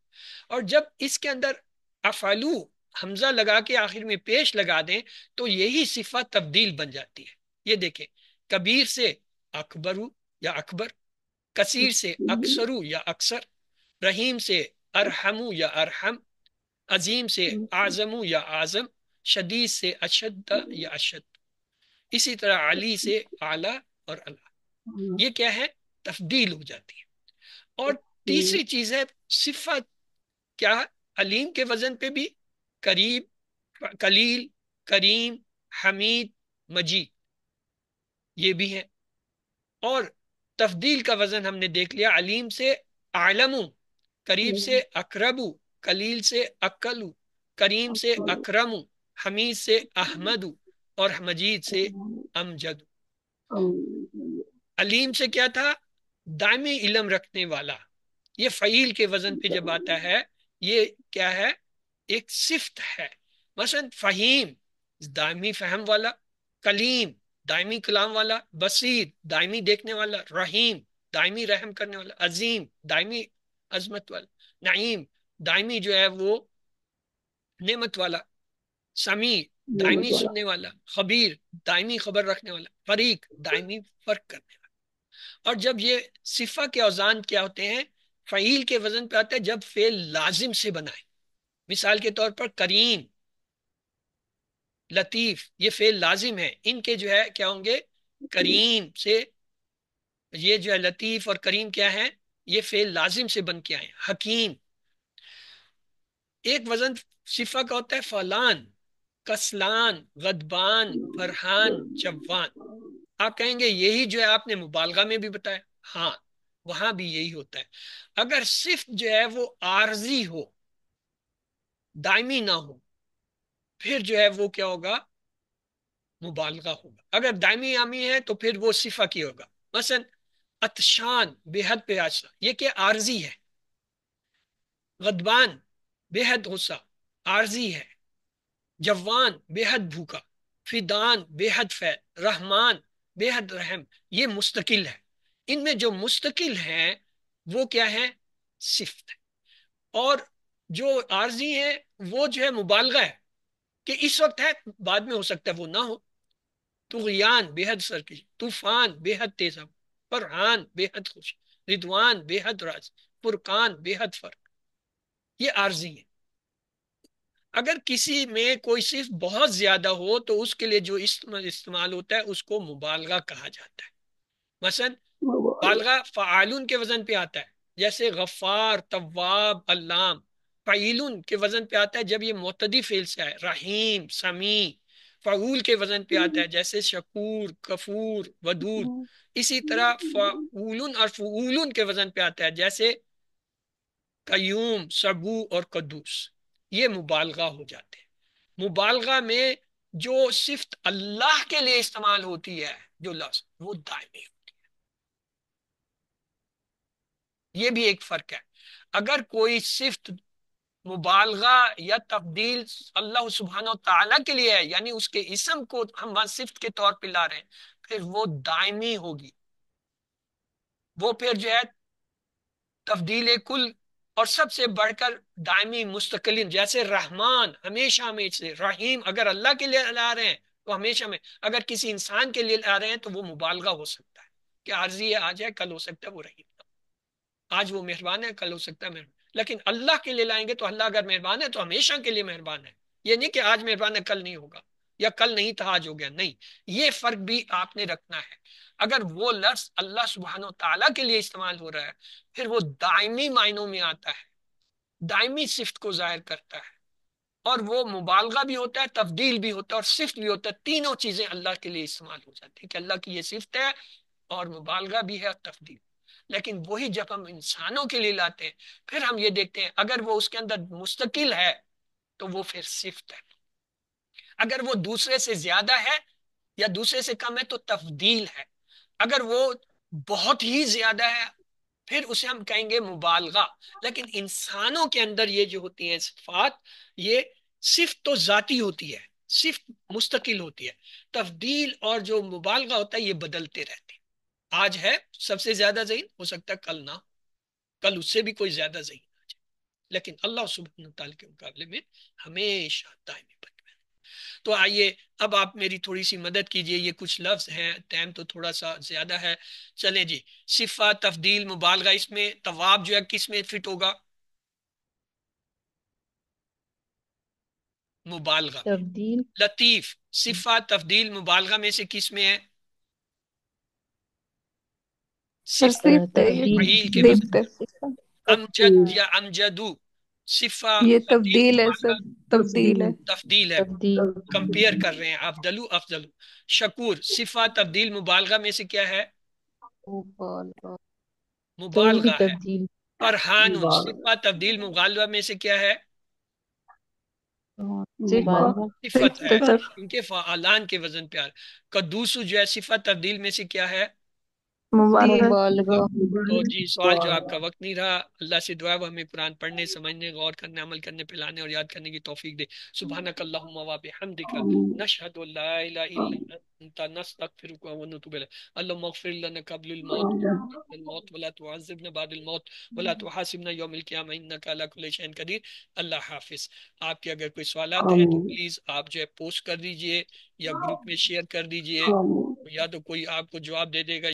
और जब इसके अंदर अफालू हमजा लगा के आखिर में पेश लगा दें तो यही सिफा तब्दील बन जाती है। ये देखें, कबीर से अकबरू या अकबर, कसीर से अक्सरू या अक्सर, रहीम से अरहमू या अरहम, अजीम से आजमू या आजम, शदीद से अशद या अशद। इसी तरह अली से आला और अला। ये क्या है, तब्दील हो जाती है। और तीसरी चीज है सिफत, क्या, अलीम के वजन पे भी करीब, कलील, करीम, हमीद, मजीद, ये भी है। और तफदील का वजन हमने देख लिया, अलीम से आलमू, करीब से अकरबू, कलील से अक्कलू, करीम से अकरमू, हमीद से अहमदू और मजीद से अमजद। अलीम से क्या था, दायमी इल्म रखने वाला। ये फ़ईल के वजन पे जब आता है, ये क्या है, एक सिफ्त है। मसलन फ़हीम दायमी फहम वाला, कलीम दायमी कलाम वाला, बसीर दायमी देखने वाला, रहीम दायमी रहम करने वाला, अजीम दायमी अजमत वाला, नईम दायमी जो है वो नेमत वाला, समी दायमी सुनने वाला, खबीर दायमी खबर रखने वाला, फरीक दायमी फर्क करने वाला। और जब ये सिफा के औजान क्या होते हैं, फ़ईल के वजन पे आता है जब फेल लाजिम से बनाए। मिसाल के तौर पर करीम, लतीफ, ये फेल लाजिम है, इनके जो है क्या होंगे, करीम से, ये जो है लतीफ और करीम क्या है, ये फेल लाजिम से बन के आए। हकीम, एक वजन सिफा का होता है फलान, कसलान, गदबान, फरहान, जवान। आप कहेंगे यही जो है आपने मुबालगा में भी बताया। हाँ, वहां भी यही होता है। अगर सिर्फ जो है वो आरजी हो, दायमी ना हो, फिर जो है वो क्या होगा, मुबालगा होगा। अगर दायमी आमी है तो फिर वो सिफा की होगा। मसलन अतशान, बेहद प्यासा, ये क्या, आरजी है। गदबान, बेहद गुस्सा, आरजी है। जवान, बेहद भूखा। फिदान, बेहद फैल। रहमान, बेहद रहम, ये मुस्तकिल है। इनमें जो मुस्तकिल है वो क्या है, सिफ्त है। और जो आरजी है वो जो है मुबालगा है, कि इस वक्त है, बाद में हो सकता है वो ना हो। तुगयान, बेहद सरकशी। तूफान, बेहद तेज हवा। फरहान, बेहद खुश। रिदवान, बेहद राज। फुरकान, बेहद फर्क। ये आरजी है। अगर किसी में कोई सिर्फ बहुत ज्यादा हो तो उसके लिए जो इस्तेमाल होता है उसको मुबालगा कहा जाता है। मसलन बालगा फ़आलुन के वजन पे आता है, जैसे गफ्फार, तव्वाब, अल्लाम। फ़ईलुन के वजन पे आता है जब ये मुतदी फेल से आए, रहीम, समी। फ़ऊल के वजन पे आता है जैसे शकूर, कफूर, वदूद। इसी तरह फ़ऊलुन और फ़ऊलुन के वजन पे आता है जैसे कयूम, सबू और कद्दूस। ये मुबालगा हो जाते हैं। मुबालगा में जो सिर्फ अल्लाह के लिए इस्तेमाल होती है जो लफ्ज, वो दायमी होती है। ये भी एक फर्क है। अगर कोई सिर्फ मुबालगा या तब्दील अल्लाह सुब्हानो ताला के लिए है, यानी उसके इसम को हम वहां सिफ्त के तौर पे ला रहे हैं, फिर वो दायमी होगी। वो फिर जो है तब्दील कुल। और सबसे बढ़कर दायमी मुस्तकिल, जैसे रहमान हमेशा हमेशा, रहीम अगर अल्लाह के लिए ला रहे हैं तो हमेशा में, अगर किसी इंसान के लिए ला रहे हैं तो वो मुबालगा हो सकता है कि आर्जी है, आज है, कल हो सकता है वो रहीम, आज वो मेहरबान है, कल हो सकता है मेहरबान। लेकिन अल्लाह के लिए लाएंगे तो अल्लाह अगर मेहरबान है तो हमेशा के लिए मेहरबान है। ये नहीं कि आज मेहरबान है कल नहीं होगा, या कल नहीं था आज हो गया, नहीं। ये फर्क भी आपने रखना है। अगर वो लफ्ज अल्लाह सुब्हानो ताला के लिए इस्तेमाल हो रहा है, फिर वो दायमी मायनों में आता है, दायमी सिफ्त को जाहिर करता है। और वो मुबालगा भी होता है, तब्दील भी होता है और सिफ्त भी होता है। तीनों चीजें अल्लाह के लिए इस्तेमाल हो जाती है कि अल्लाह की ये सिफ्त है, और मुबालगा भी है और तब्दील। लेकिन वही जब हम इंसानों के लिए लाते हैं, फिर हम ये देखते हैं अगर वो उसके अंदर मुस्तकिल है तो वो फिर सिफ्त है। अगर वो दूसरे से ज्यादा है या दूसरे से कम है तो तफदील है। अगर वो बहुत ही ज्यादा है फिर उसे हम कहेंगे मुबालगा। लेकिन इंसानों के अंदर ये जो होती है सिफात, ये सिर्फ तो जाती होती है, सिर्फ मुस्तकिल होती है। तफदील और जो मुबालगा होता है ये बदलते रहते हैं। आज है सबसे ज्यादा ज़हीन, हो सकता है कल ना हो, कल उससे भी कोई ज्यादा ज़हीन आ जाए। लेकिन अल्लाह सुब्हानहू तआला के मुकाबले में हमेशा दायमी बरकरार। तो आइए अब आप मेरी थोड़ी सी मदद कीजिए, ये कुछ लफ्ज हैं, टाइम तो थोड़ा सा ज्यादा है। चलें जी, सिफा तफदील मुबालगा, इसमें तवाब जो है किस में फिट होगा? मुबालगा में। तब्दील लतीफ, सिफा तफदील मुबालगा में से किस में है? सर सिफा सिफ्त है ये, तफदील के वजन। सिफ्त है। अमजद या अमजदू, सिफा ये तफदील तब्दील है सर, मुबालगा तब्दील है। तफदील है। तब्दील कंपेयर कर रहे हैं, अफदलू अफजलू। शकूर, सिफा तब्दील मुबालगा में से क्या है? मुबालगा तो वो भी मुबालगा है। तब्दील फरहानुन, मुबालगा सिफा तब्दील मुबालगा में से क्या है? सिफा मुबालगा सिफत सिफ्त है, है सर। इनके फ़ालान के वजन पे आ रहा है। कद्दूसु जो है सिफा तब्दील में से क्या है? मुबालगा। मुबालगा तो जी सवाल जवाब मुबालगा का वक्त नहीं रहा। अल्लाह से दुआ है वो हमें कुरान पढ़ने, समझने, गौर करने, अमल करने, पिलाने और याद करने की तौफीक दे। सुब्हानक अल्लाहुम्मा व बिहम्दिका नशहदु अल्ला इलाहा इल्ला अंता नस्तगफिरुका व नतूबु इलैक। अल्लाहुम्मा इग़फिर लना क़ब्लल मौत वला तुअज़्ज़िबना बअदल मौत वला तुहासिबना यौमिल क़ियामह इन्नका अला कुल्लि शैइन क़दीर। अल्लाह हाफिज। आपके अगर कोई सवालात हैं तो प्लीज आप जो है पोस्ट कर दीजिए या ग्रुप में शेयर कर दीजिए, या तो कोई आपको जवाब दे देगा